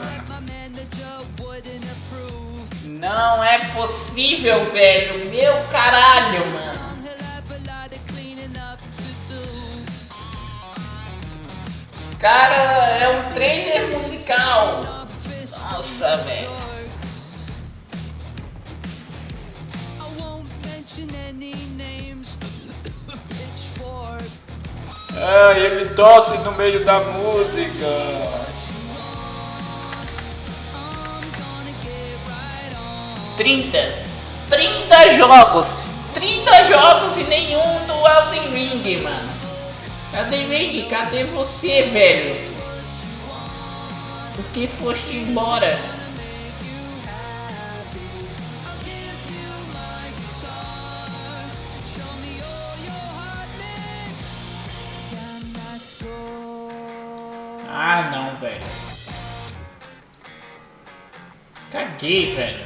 Não é possível, velho. Meu caralho, mano. Cara, é um trailer musical. Nossa, velho. Ah, ele tosse no meio da música. 30 jogos. 30 jogos e nenhum do Elden Ring, mano. Elden Ring, cadê você, velho? Por que foste embora? Ah, não, velho. Caguei, velho.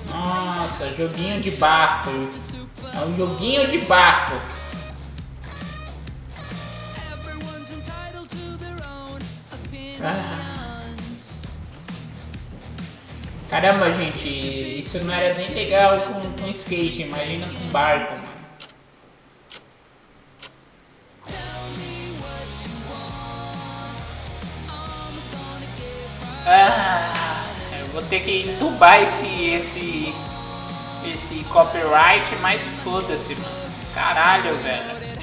Nossa, joguinho de barco. É um joguinho de barco. Caramba, gente, isso não era nem legal com skate, imagina com barco, mano. Eu vou ter que entubar esse copyright, mas foda-se, mano. Caralho, velho.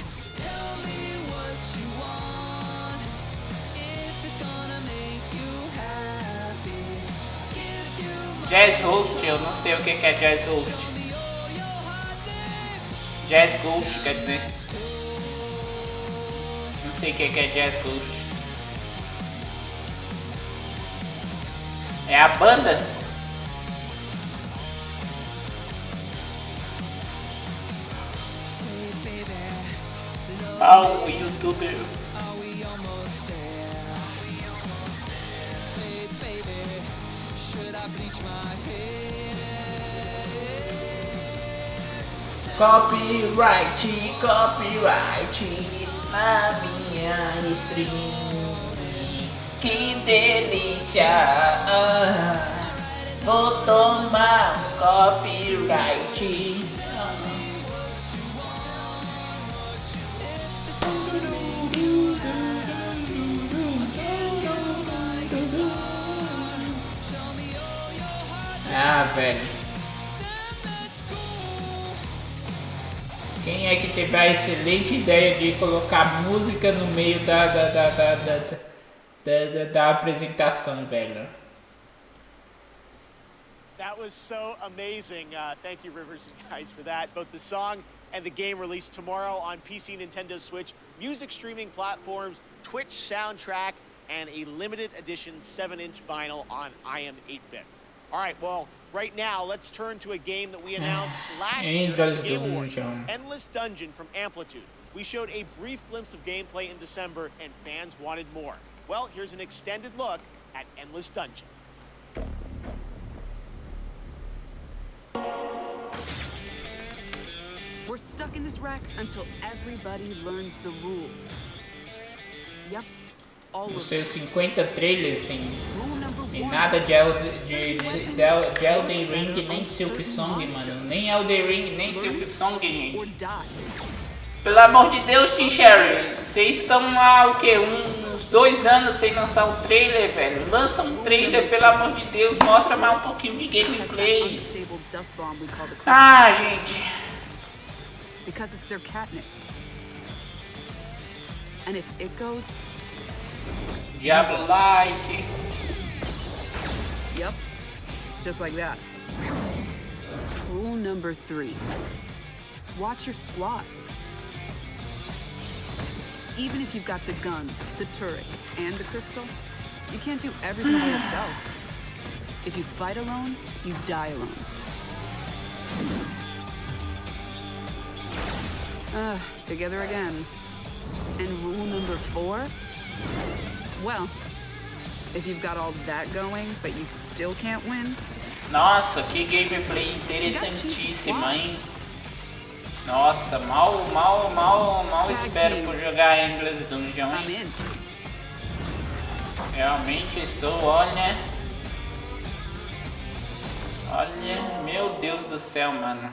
Jazz Host, eu não sei o que é Jazz Host. Jazz Ghost, quer dizer. Não sei o que é Jazz Ghost. É a banda? Ah, o youtuber. Copyright na minha stream. Que delícia! Vou tomar um copyright. Ah, velho. Quem é que teve a excelente ideia de colocar música no meio da apresentação, velho? That was so amazing. Thank you, Rivers and guys, for that. Both the song and the game released tomorrow on PC, Nintendo Switch, music streaming platforms, Twitch soundtrack, and a limited edition 7-inch vinyl on IM 8-bit. All right, well, right now, let's turn to a game that we announced last year at the Game Awards, Endless Dungeon from Amplitude. We showed a brief glimpse of gameplay in December, and fans wanted more. Well, here's an extended look at Endless Dungeon. We're stuck in this wreck until everybody learns the rules. Yep. Os seus 50 trailers sem nada de Elden Ring nem Silk Song, mano. Nem Elden Ring, nem Silk Song, gente. Pelo amor de Deus, Team Sherry. Vocês estão há o quê? Uns 2 anos sem lançar um trailer, velho. Lança um trailer, pelo amor de Deus. Mostra mais um pouquinho de gameplay. Ah, gente. Because it's their catnip. And if it goes, Diablo-like. Yep, just like that. Rule number 3. Watch your squad. Even if you've got the guns, the turrets, and the crystal, you can't do everything by yourself. If you fight alone, you die alone. Together again. And rule number 4? Well, if you've got all that going, but you still can't win. Nossa, que gameplay interessantíssima, hein? Nossa, mal espero por jogar Endless Dungeon, hein? Realmente estou, olha, meu Deus do céu, mano.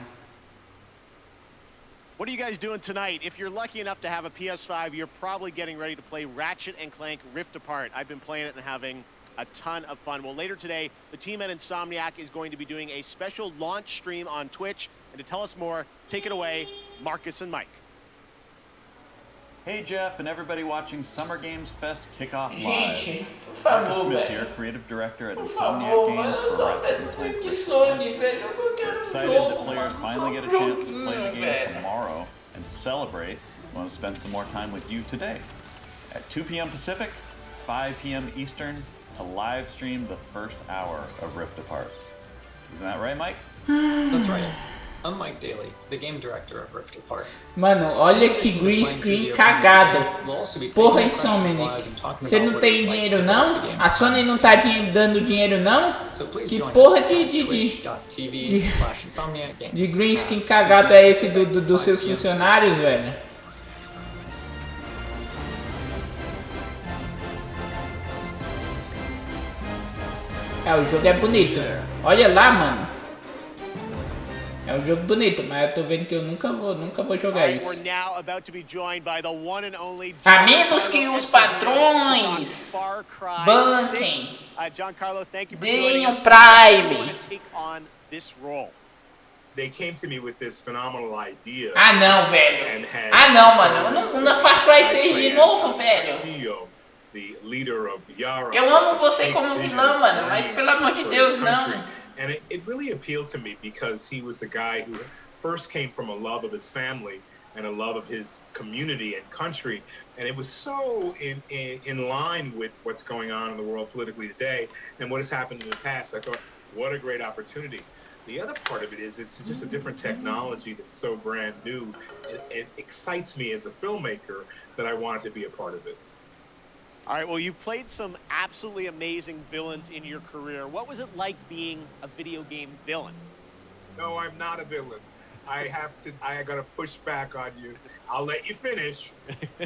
What are you guys doing tonight? If you're lucky enough to have a PS5, you're probably getting ready to play Ratchet & Clank Rift Apart. I've been playing it and having a ton of fun. Well, later today, the team at Insomniac is going to be doing a special launch stream on Twitch. And to tell us more, take it away, Marcus and Mike. Hey Jeff and everybody watching Summer Games Fest Kickoff Live. Gente, por favor, Marcus Smith here, creative director at Insomniac Games for Ratchet & Clank. We're excited that players finally get a chance to play the game tomorrow, and to celebrate, we want to spend some more time with you today. At 2 p.m. Pacific, 5 p.m. Eastern, to live stream the first hour of Rift Apart. Isn't that right, Mike? That's right. I'm Mike Daly, the game director of Rift Apart. Mano, olha que green screen cagado. Porra, Insomniac. Você não tem dinheiro não? A Sony não tá dando dinheiro não? Que porra de green screen cagado é esse dos seus funcionários, velho? O jogo é bonito. Olha lá, mano. É um jogo bonito, mas eu tô vendo que eu nunca vou jogar isso. A menos que os patrões banquem, deem o Prime. They came to me with this phenomenal idea. Ah não, velho. Ah não, mano. Não Far Cry 6 de novo, velho. Eu amo você como vilão, mano, mas pelo amor de Deus, não. And it really appealed to me because he was a guy who first came from a love of his family and a love of his community and country. And it was so in line with what's going on in the world politically today and what has happened in the past. I thought, what a great opportunity. The other part of it is it's just a different technology that's so brand new. It excites me as a filmmaker that I wanted to be a part of it. All right, well, you've played some absolutely amazing villains in your career. What was it like being a video game villain? No, I'm not a villain. I gotta push back on you. I'll let you finish.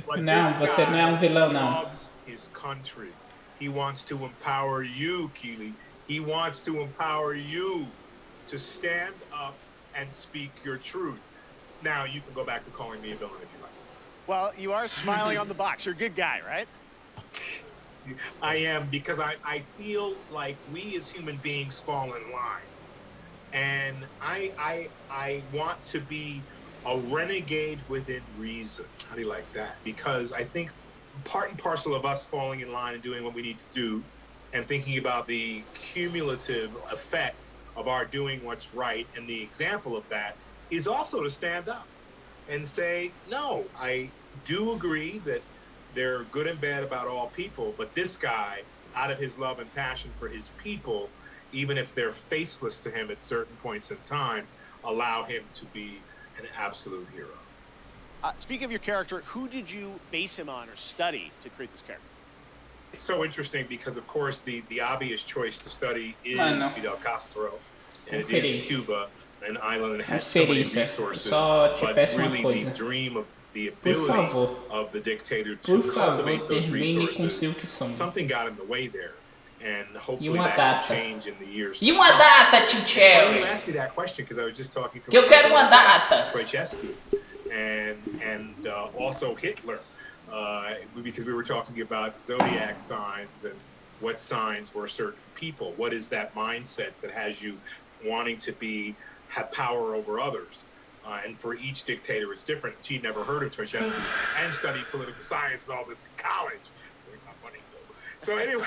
But não, você não é um vilão, não. Loves his country. He wants to empower you, Keely. He wants to empower you to stand up and speak your truth. Now, you can go back to calling me a villain if you like. Well, you are smiling on the box. You're a good guy, right? I am, because I feel like we as human beings fall in line. And I want to be a renegade within reason. How do you like that? Because I think part and parcel of us falling in line and doing what we need to do and thinking about the cumulative effect of our doing what's right, and the example of that is also to stand up and say, no, I do agree that they're good and bad about all people, but this guy, out of his love and passion for his people, even if they're faceless to him at certain points in time, allow him to be an absolute hero. Speaking of your character, who did you base him on or study to create this character? It's so interesting because, of course, the obvious choice to study is Fidel Castro, and it is Cuba, an island that has so many resources, but really the dream of the ability of the dictator to cultivate those resources, something got in the way there, and hopefully that will change in the years to come. E uma data, Tichel? You asked me that question because I was just talking to eu quero uma data. Troicheski, and also Hitler, because we were talking about zodiac signs and what signs were certain people. What is that mindset that has you wanting to have power over others? And for each dictator, it's different. She'd never heard of Troicheski and studied political science and all this in college. My money, though. So anyway,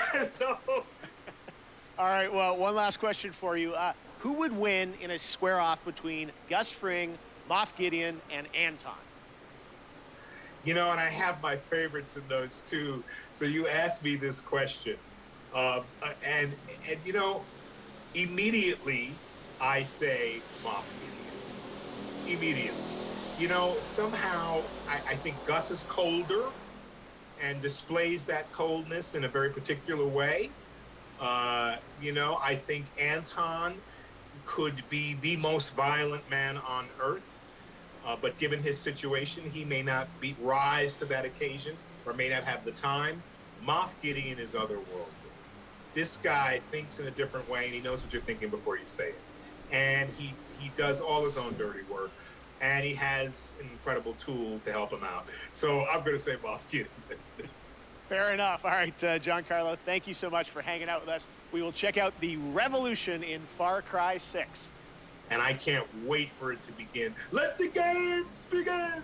all right, well, one last question for you. Who would win in a square-off between Gus Fring, Moff Gideon, and Anton? You know, and I have my favorites in those two. So you asked me this question. And you know, immediately I say Moff Gideon. Immediately. You know, somehow I think Gus is colder and displays that coldness in a very particular way. You know, I think Anton could be the most violent man on earth. but given his situation, he may not rise to that occasion or may not have the time. Moff Gideon is otherworldly. This guy thinks in a different way, and he knows what you're thinking before you say it. And he does all his own dirty work, and he has an incredible tool to help him out. So I'm going to say Moff Gideon. Fair enough. All right, Giancarlo, thank you so much for hanging out with us. We will check out the revolution in Far Cry 6. And I can't wait for it to begin. Let the games begin!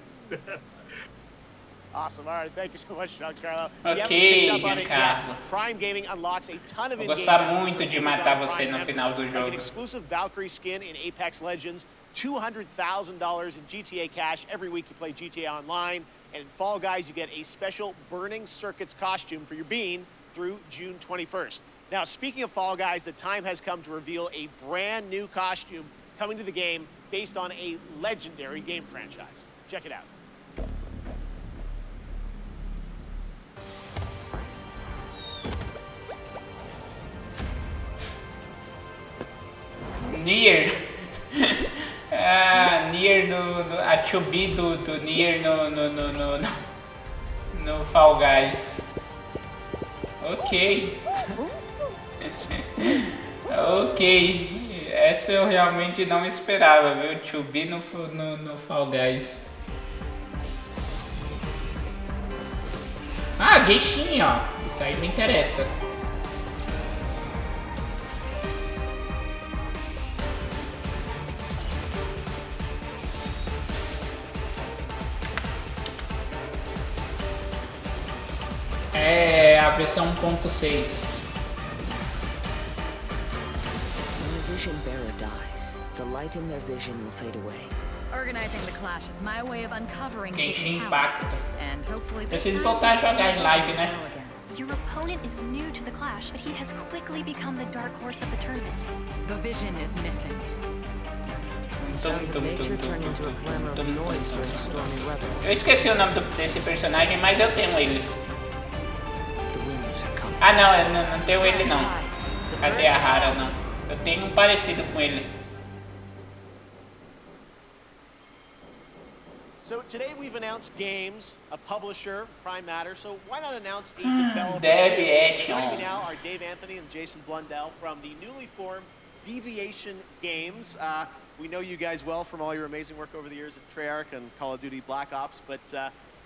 Awesome. All right, thank you so much, Giancarlo. Ok, Giancarlo. Prime Gaming unlocks a ton of Vou gostar muito de matar você no final do jogo. An exclusive Valkyrie skin in Apex Legends, $200,000 in GTA cash every week you play GTA Online, and in Fall Guys you get a special Burning Circuits costume for your bean through June 21st. Now, speaking of Fall Guys, the time has come to reveal a brand new costume coming to the game based on a legendary game franchise. Check it out. Nier. Nier a 2B do Nier no Fall Guys. Ok. Ok. Essa eu realmente não esperava, viu? 2B no Fall Guys. Ah, Genshin, ó. Isso aí me interessa. É a versão 1.6. When a vision bearer dies, the light in their vision will fade away. Organizing the clash is my way of uncovering Genshin Impact. And hopefully Preciso voltar a jogar em live, né? Your opponent is new to the clash, but he has quickly become the dark horse of the tournament. The vision is missing. Eu esqueci o nome desse personagem, mas eu tenho ele. Ah, não, eu não tenho ele não. Cadê a Rara, não? Eu tenho um parecido com ele. So today we've announced games, a publisher, Prime Matter, so why not announce a developer? Joining me now are Dave Anthony and Jason Blundell from the newly formed Deviation Games. We know you guys well from all your amazing work over the years at Treyarch and Call of Duty Black Ops, but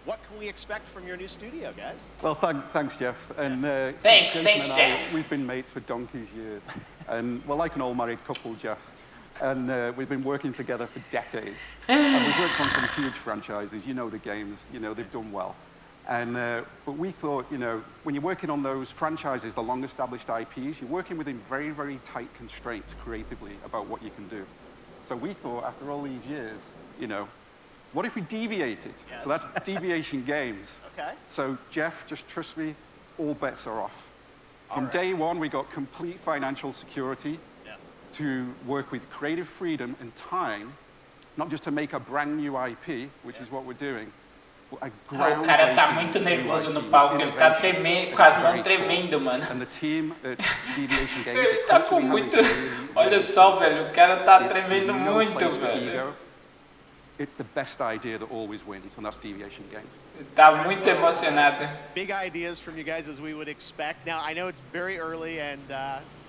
what can we expect from your new studio, guys? Well, thanks, Jeff. And thanks, Jeff. We've been mates for donkey's years, and we're like an all-married couple, Jeff. And we've been working together for decades. And we've worked on some huge franchises. You know the games. You know they've done well. And but we thought, you know, when you're working on those franchises, the long-established IPs, you're working within very, very tight constraints creatively about what you can do. So we thought, after all these years, you know, what if we deviated? Yes. So that's Deviation Games. Okay. So Jeff, just trust me, all bets are off. From day one, we got complete financial security to work with creative freedom and time, not just to make a brand new IP, which is what we're doing. O cara tá muito nervoso no palco, ele tá tremendo, com as mãos tremendo, mano. And the team at Deviation Games, ele tá com muito... Olha só, velho, o cara tá tremendo muito, velho. It's the best idea that always wins, and that's Deviation Games. Tá muito emocionado. Big ideas from you guys as we would expect. Now, I know it's very early and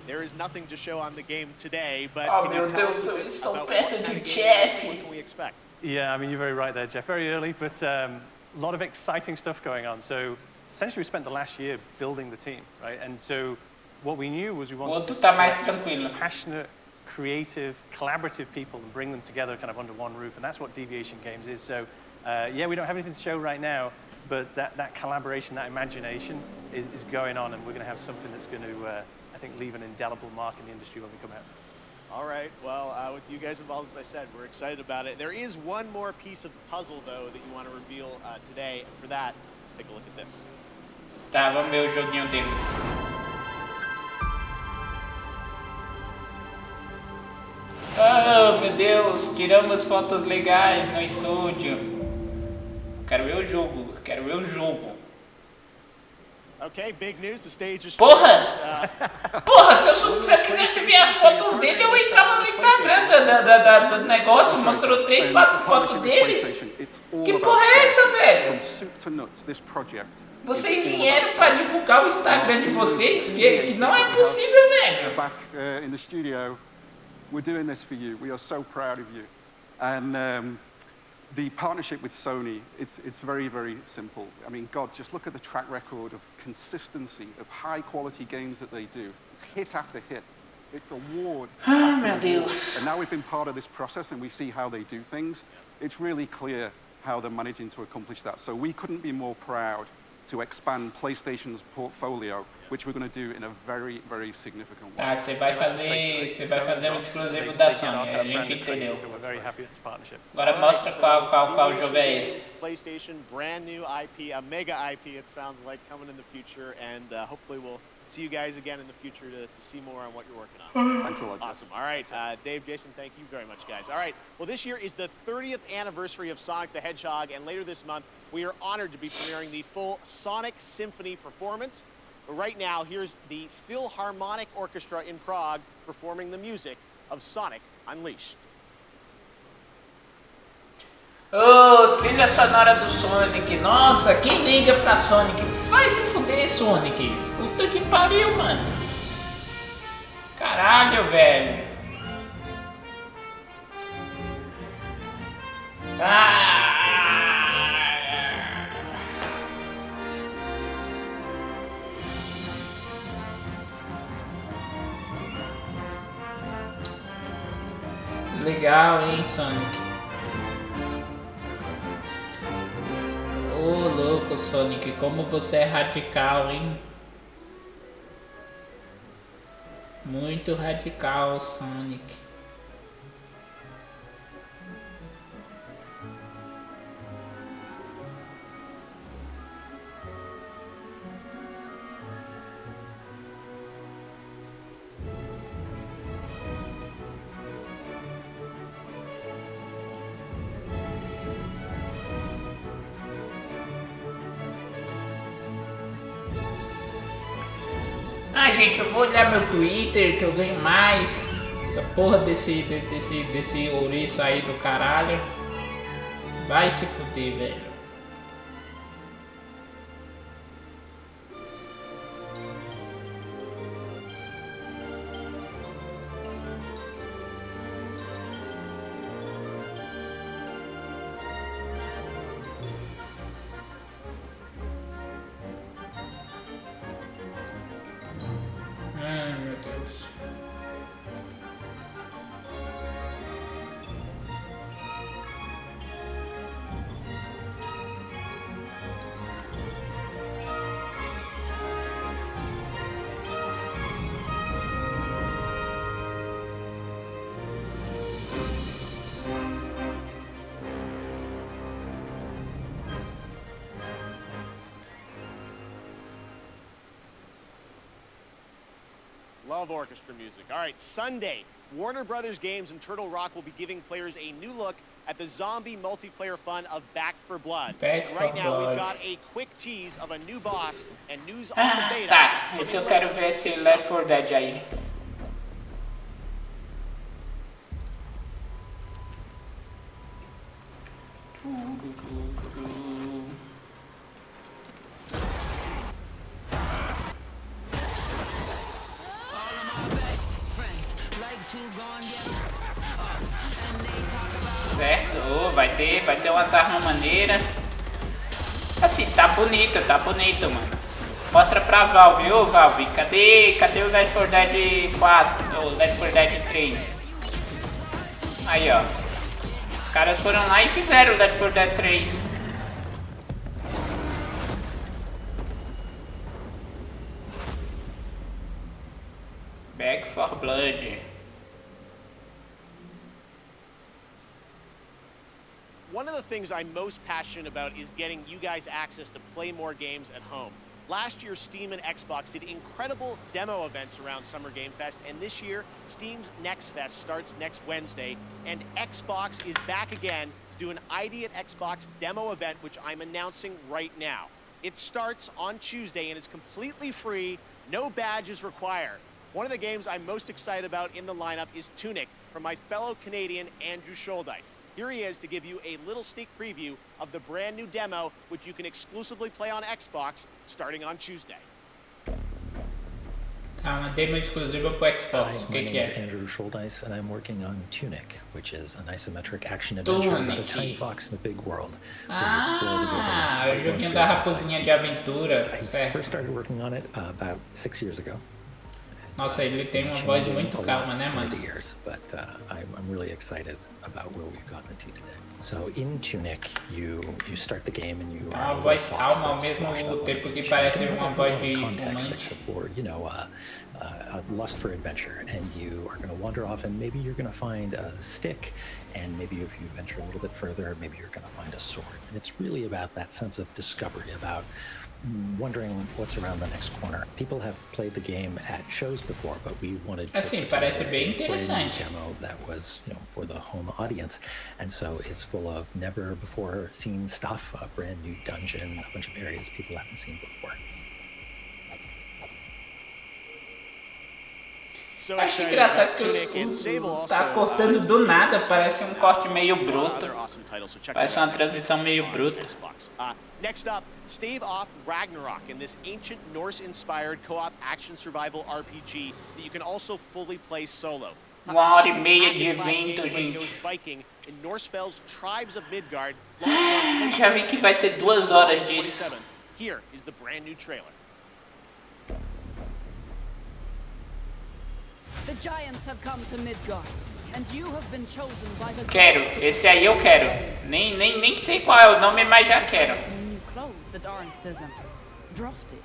there is nothing to show on the game today, but can you tell us about what kind of Jeff. What can we expect? Yeah, I mean, you're very right there, Jeff. Very early, but a lot of exciting stuff going on. So essentially we spent the last year building the team, right? And so what we knew was we wanted to passionate, creative, collaborative people and bring them together kind of under one roof. And that's what Deviation Games is. So yeah, we don't have anything to show right now, but that collaboration, that imagination is going on, and we're going to have something that's going to, I think, leave an indelible mark in the industry when we come out. All right, well, with you guys involved, as I said, we're excited about it. There is one more piece of the puzzle, though, that you want to reveal today. And for that, let's take a look at this. Tá, vamos ver o joguinho deles. Oh, meu Deus, tiramos fotos legais no estúdio. Quero ver o jogo, quero ver o jogo. Okay, big news. The stage is Porra! Porra, se eu quisesse ver as fotos dele, eu entrava no Instagram do negócio, mostrou 3, 4 fotos deles. Que porra é essa, velho? Vocês vieram pra divulgar o Instagram de vocês, que não é possível, velho. Back in the studio, we're doing this for you. We are so proud of you. And the partnership with Sony, it's very, very simple. I mean, God, just look at the track record of consistency, of high-quality games that they do. It's hit after hit. It's award meu Deus. And now we've been part of this process and we see how they do things. It's really clear how they're managing to accomplish that. So we couldn't be more proud to expand PlayStation's portfolio, which we're going to do in a very, very significant way. Tá, você vai fazer um exclusivo da Sony, a gente entendeu. Agora mostra qual jogo é esse. PlayStation, brand new IP, a mega IP it sounds like, coming in the future, and hopefully we'll see you guys again in the future to see more on what you're working on. Thanks a lot. Awesome. All right, Dave, Jason, thank you very much, guys. All right, well, this year is the 30th anniversary of Sonic the Hedgehog, and later this month, we are honored to be premiering the full Sonic Symphony performance. But right now, here's the Philharmonic Orchestra in Prague performing the music of Sonic Unleashed. Oh, trilha sonora do Sonic. Nossa, quem liga pra Sonic? Vai se fuder, Sonic. Puta que pariu, mano. Caralho, velho. Legal, hein, Sonic? Ô, louco, Sonic, como você é radical, hein? Muito radical, Sonic. Ah, gente, eu vou olhar meu Twitter que eu ganho mais. Essa porra desse ouriço aí do caralho. Vai se fuder, velho. Ai, meu Deus. Love orchestra music. All right, Sunday, Warner Brothers Games and Turtle Rock will be giving players a new look at the zombie multiplayer fun of Back 4 Blood. And right now, we've got a quick tease of a new boss and news on the beta. Tá, esse eu quero ver esse Left 4 Dead aí. Certo, oh, vai ter umas armas maneiras. Assim, tá bonito, mano. Mostra pra Valve, ô Valve, cadê o Left 4 Dead 4, ou Left 4 Dead 3? Aí, ó. Os caras foram lá e fizeram o Left 4 Dead 3. Back 4 Blood. One of the things I'm most passionate about is getting you guys access to play more games at home. Last year, Steam and Xbox did incredible demo events around Summer Game Fest, and this year, Steam's Next Fest starts next Wednesday, and Xbox is back again to do an ID at Xbox demo event, which I'm announcing right now. It starts on Tuesday and is completely free, no badges required. One of the games I'm most excited about in the lineup is Tunic from my fellow Canadian Andrew Scholdice. Here he is to give you a little sneak preview of the brand new demo, which you can exclusively play on Xbox starting on Tuesday. Tá, uma demo exclusiva pro Xbox. My name is Andrew Scholdice, and I'm working on Tunic, which is an isometric action adventure about a tiny fox in a big world. Ah, o joguinho da raposinha de aventura. I first started working on it about 6 years ago. Nossa, ele tem uma voz muito calma, né, mano? But I'm really excited about where we've gotten to today. So in Tunic, you start the game and you are uma voz calma ao mesmo tempo que parece uma voz de fumante. For, you know, a lust for adventure, and you are going to wander off, and maybe you're going to find a stick, and maybe if you venture a little bit further, maybe you're going to find a sword. And it's really about that sense of discovery, about wondering what's around the next corner. People have played the game at shows before, but we wanted to parece bem interessante. Play a demo that was, you know, for the home audience, and so it's full of never before seen stuff, a brand new dungeon, a bunch of areas people haven't seen before. Acho engraçado que tá cortando do nada, parece um corte meio bruto. Parece uma transição meio bruta. Next up, stave off Ragnarok in this ancient Norse-inspired co-op action survival RPG that you can also fully play solo. 1 hora e meia de evento, gente. Viking in Norsefell's Tribes of Midgard. Já vi que vai ser 2 horas disso. Here is the brand new trailer. The giants have come to Midgard, and you have been chosen by the Quero, esse aí eu quero. Nem sei qual é o nome, mas já quero. That aren't drafty.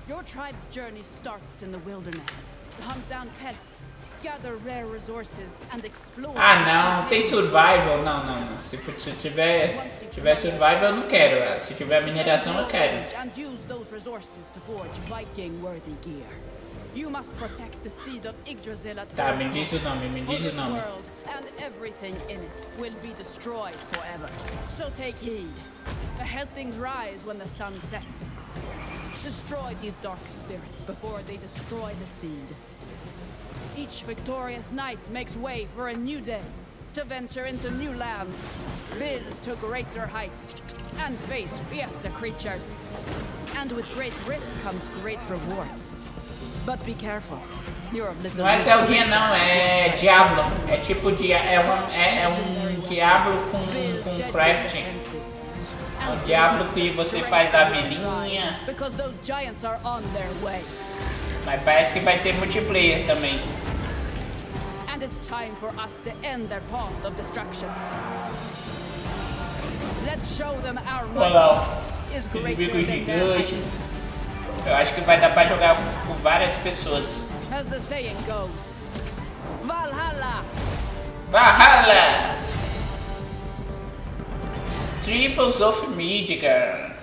Your tribe's journey starts in the wilderness. Hunt down pets, gather rare resources, and explore. Ah, não, tem survival. Não. Se tiver survival, eu não quero. Se tiver mineração, eu quero. And use those resources to forge Viking-worthy gear. You must protect the seed of Yggdrasil at Tá, me diz o nome. world, and everything in it will be destroyed forever. So take heed. The Heltings rise when the sun sets. Destroy these dark spirits before they destroy the seed. Each victorious knight makes way for a new day, to venture into new lands, build to greater heights, and face fiercer creatures. And with great risk comes great rewards. But be careful. Não é Zeldinha não, é Diablo. É tipo um Diablo com crafting. É um Diablo que você faz da abelhinha. Mas parece que vai ter multiplayer também. And it's time for us to end their path of destruction. Let's show them our might is greater than their height. Eu acho que vai dar pra jogar com várias pessoas. As the saying goes, Valhalla! Valhalla! Tribbles of Midgard.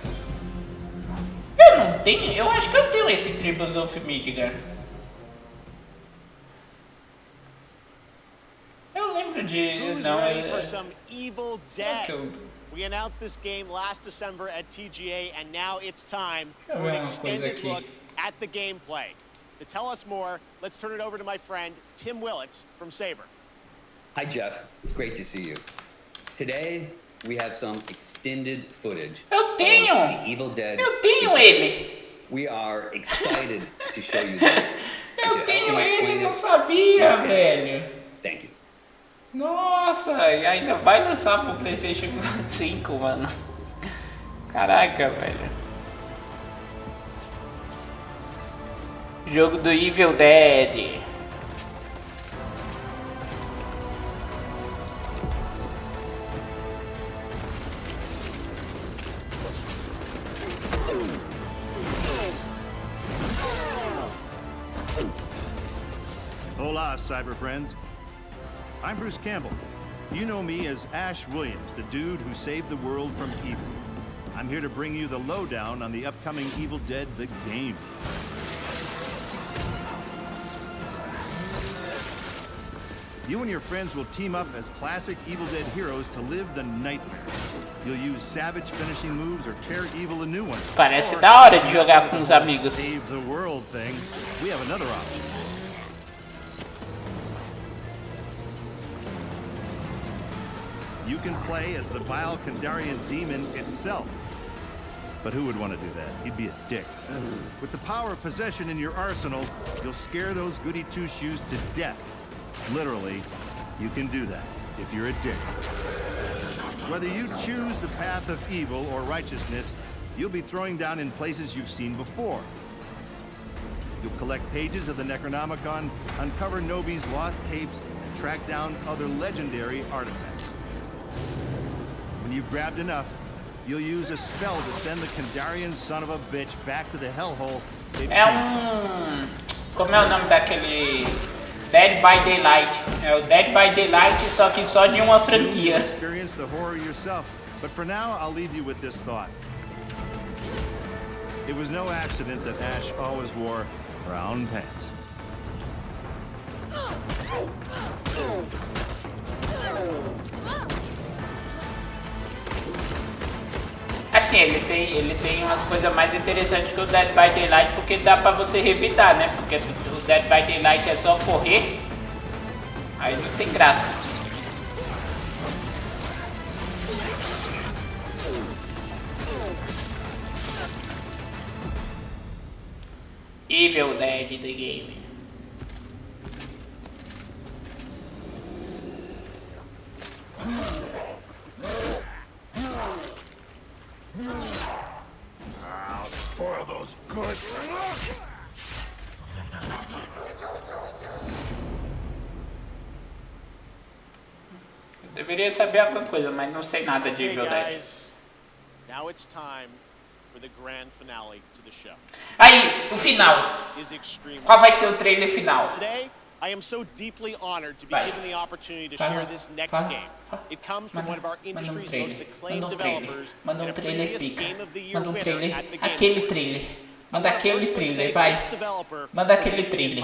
Eu não tenho, eu acho que eu tenho esse Tribbles of Midgard. Eu lembro de, não, Evil Dead. We announced this game last December at TGA, and now it's time for an extended look at the gameplay. To tell us more, let's turn it over to my friend, Tim Willits from Saber. Hi, Jeff. It's great to see you. Today, we have some extended footage of the Evil Dead. Eu tenho ele. We are excited to show you this. Eu tenho ele, não sabia, velho. Thank you. Nossa, e ainda vai lançar pro PlayStation 5, mano. Caraca, velho. Jogo do Evil Dead. Hola, cyber friends. I'm Bruce Campbell. You know me as Ash Williams, the dude who saved the world from evil. I'm here to bring you the lowdown on the upcoming Evil Dead the game. You and your friends will team up as classic Evil Dead heroes to live the nightmare. You'll use savage finishing moves or tear evil a new one. Parece da hora de jogar com os amigos. Save the world thing. We have another option. You can play as the vile Kandarian demon itself. But who would want to do that? He'd be a dick. With the power of possession in your arsenal, you'll scare those goody two-shoes to death. Literally, you can do that if you're a dick. Whether you choose the path of evil or righteousness, you'll be throwing down in places you've seen before. You'll collect pages of the Necronomicon, uncover Nobi's lost tapes, and track down other legendary artifacts. When you've grabbed enough, you'll use a spell to send the Kandarian son of a bitch back to the hellhole. Como é o nome daquele Dead by Daylight? É o Dead by Daylight, só que só de uma franquia. Experience the horror yourself, but for now I'll leave you with this thought. It was no accident that Ash always wore brown pants. Assim, ele tem umas coisas mais interessantes que o Dead by Daylight, porque dá pra você revidar, né? Porque o Dead by Daylight é só correr, aí não tem graça. Evil Dead the Game. I'll spoil those good. Eu deveria saber alguma coisa, mas não sei nada de Evil Dead. Now it's time for the grand finale to the show. Aí, o final. Qual vai ser o trailer final? Today, I am so deeply honored to be given the opportunity to share this next game. It comes from one of our industry's most acclaimed developers. Manda trailer pica. Manda trailer. Aquele trailer. Manda aquele trailer, vai. Manda aquele trailer.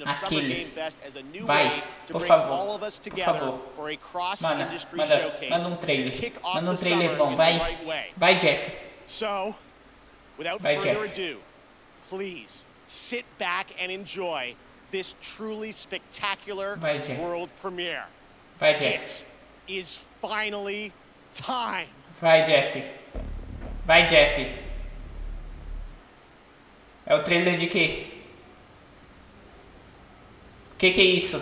Aquele. Vai, por favor. Por favor. Manda trailer. Manda trailer bom, vai. Vai, Jeff. So, without further ado, please sit back and enjoy this truly spectacular world premiere. Vai, Jeff. It is finally time. Vai, Jeff. Vai, Jeff. É o trailer de quê? O que é isso?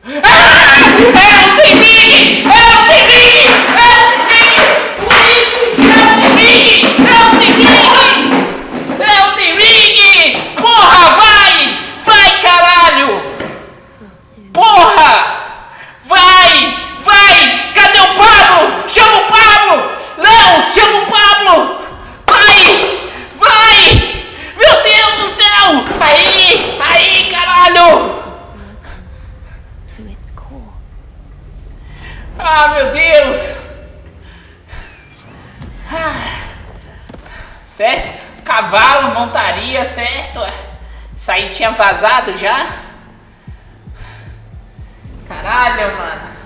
Ah! É o T-Ring! É o T-Ring! É o T-Ring! Porra, vai! Vai, caralho! Porra! Vai! Vai! Cadê o Pablo? Chama o Pablo! Não! Chama o Pablo! Vai! Vai! Meu Deus do céu! Aí! Aí, caralho! Ah, meu Deus! Certo? Cavalo, montaria, certo? Isso aí tinha vazado já? Caralho, mano.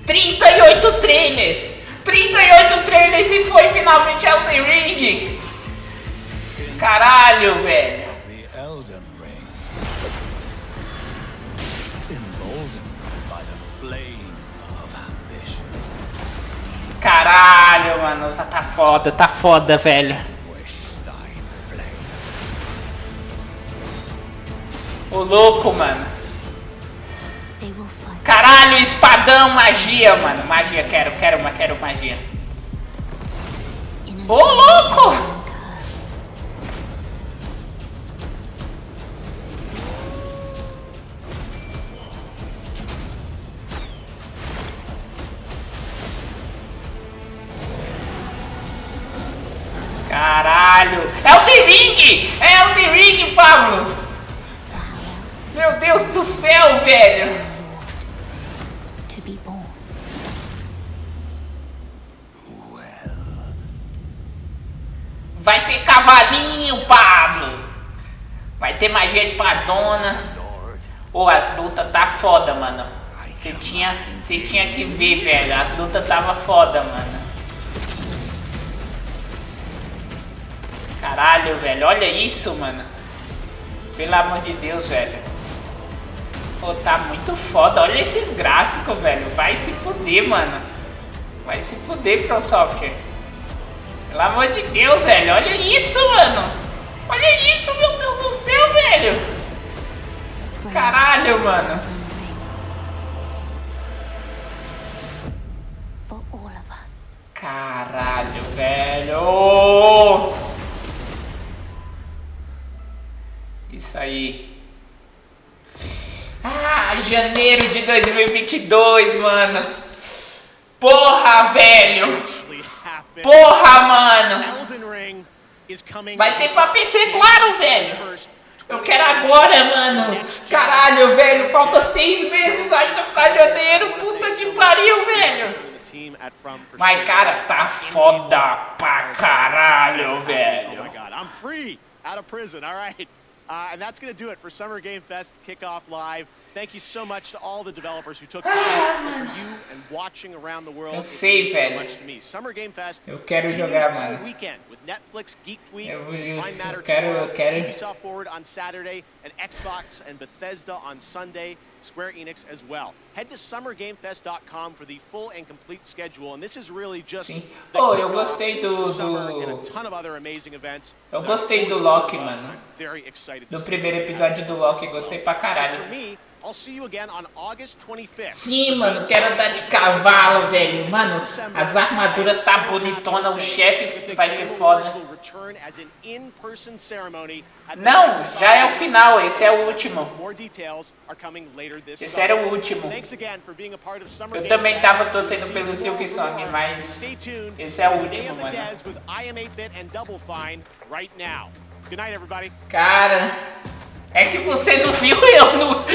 38 trailers! 38 trailers e foi finalmente Elden Ring! Caralho, velho! The Elden Ring. Emboldened by the flame of ambition. Caralho, mano, tá foda, velho. Ô louco, mano. Caralho, espadão, magia, mano. Magia, quero magia. Ô louco! Caralho! É o T-Ring! É o T-Ring, Pablo! Meu Deus do céu, velho! Vai ter cavalinho, Pablo! Vai ter magia espadona. Pô, as lutas tá foda, mano. Você tinha que ver, velho. As lutas tava foda, mano. Caralho, velho. Olha isso, mano. Pelo amor de Deus, velho. Pô, tá muito foda. Olha esses gráficos, velho. Vai se fuder, mano. Vai se fuder, From Software. Pelo amor de Deus, velho. Olha isso, mano. Olha isso, meu Deus do céu, velho. Caralho, mano. Caralho, velho. Isso aí. Ah, janeiro de 2022, mano. Porra, velho. Porra, mano. Vai ter pra PC, claro, velho. Eu quero agora, mano. Caralho, velho. Falta 6 meses ainda pra janeiro. Puta que pariu, velho. Mas, cara, tá foda pra caralho, velho. Oh my God, I'm free out of prison. All right. And that's going to do it for Summer Game Fest Kickoff Live. Thank you so much to all the developers who took time for you and watching around the world. Eu sei, velho. So much to me. Summer Game Fest. Eu quero jogar, mano. Weekend with Netflix Geek Week. Eu quero. quero. Ubisoft Forward on Saturday and Xbox and Bethesda on Sunday. Square Enix as well. Head to summergamefest.com for the full and complete schedule, and this is really just. Oh, eu gostei do. Eu gostei do Loki, mano. Do primeiro episódio do Loki, gostei pra caralho. Sim, mano, quero andar de cavalo, velho. Mano, as armaduras tá bonitona, o chefe vai ser foda. Não, já é o final, esse é o último. Esse era o último. Eu também tava torcendo pelo Silk Song, mas esse é o último, mano. Cara, é que você não viu eu no...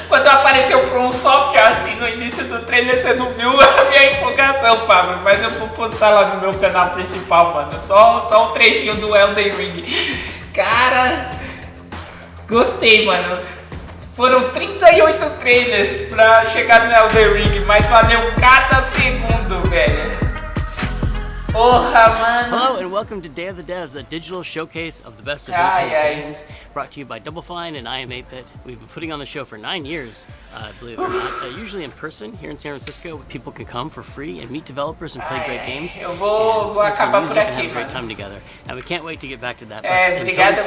quando apareceu From Software assim no início do trailer, você não viu a minha empolgação, Pablo. Mas eu vou postar lá no meu canal principal, mano. Só um trechinho do Elden Ring. Cara, gostei, mano. Foram 38 trailers pra chegar no Elden Ring, mas valeu cada segundo, velho. Porra, mano. Hello and welcome to Day of the Devs, a digital showcase of the best of local games, brought to you by Double Fine and I Am 8-Bit. We've been putting on the show for 9 years, believe it or not. Usually in person here in San Francisco, people can come for free and meet developers and play great games. Eu vou acabar por aqui, mano. Great time together, and we can't wait to get back to that. Obrigado,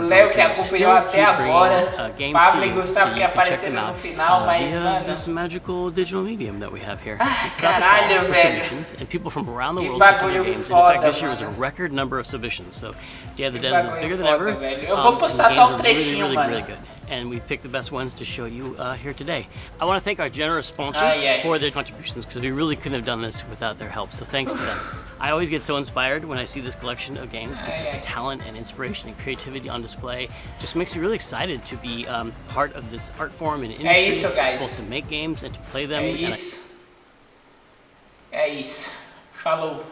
Léo, que acompanhou até agora. Pablo e Gustavo que apareceram no final, mas mano. This magical digital medium that we have here. Caralho, velho. And people from around the world games. And in fact, this year was a record number of submissions, so Day of the Devs is bigger than ever. Eu vou postar só um trechinho, really, mano. really good. And we picked the best ones to show you here today. I want to thank our generous sponsors for their contributions, because we really couldn't have done this without their help, so thanks to them. I always get so inspired when I see this collection of games, because the talent and inspiration and creativity on display just makes me really excited to be part of this art form and industry, both to make games and to play them. É isso. Falou.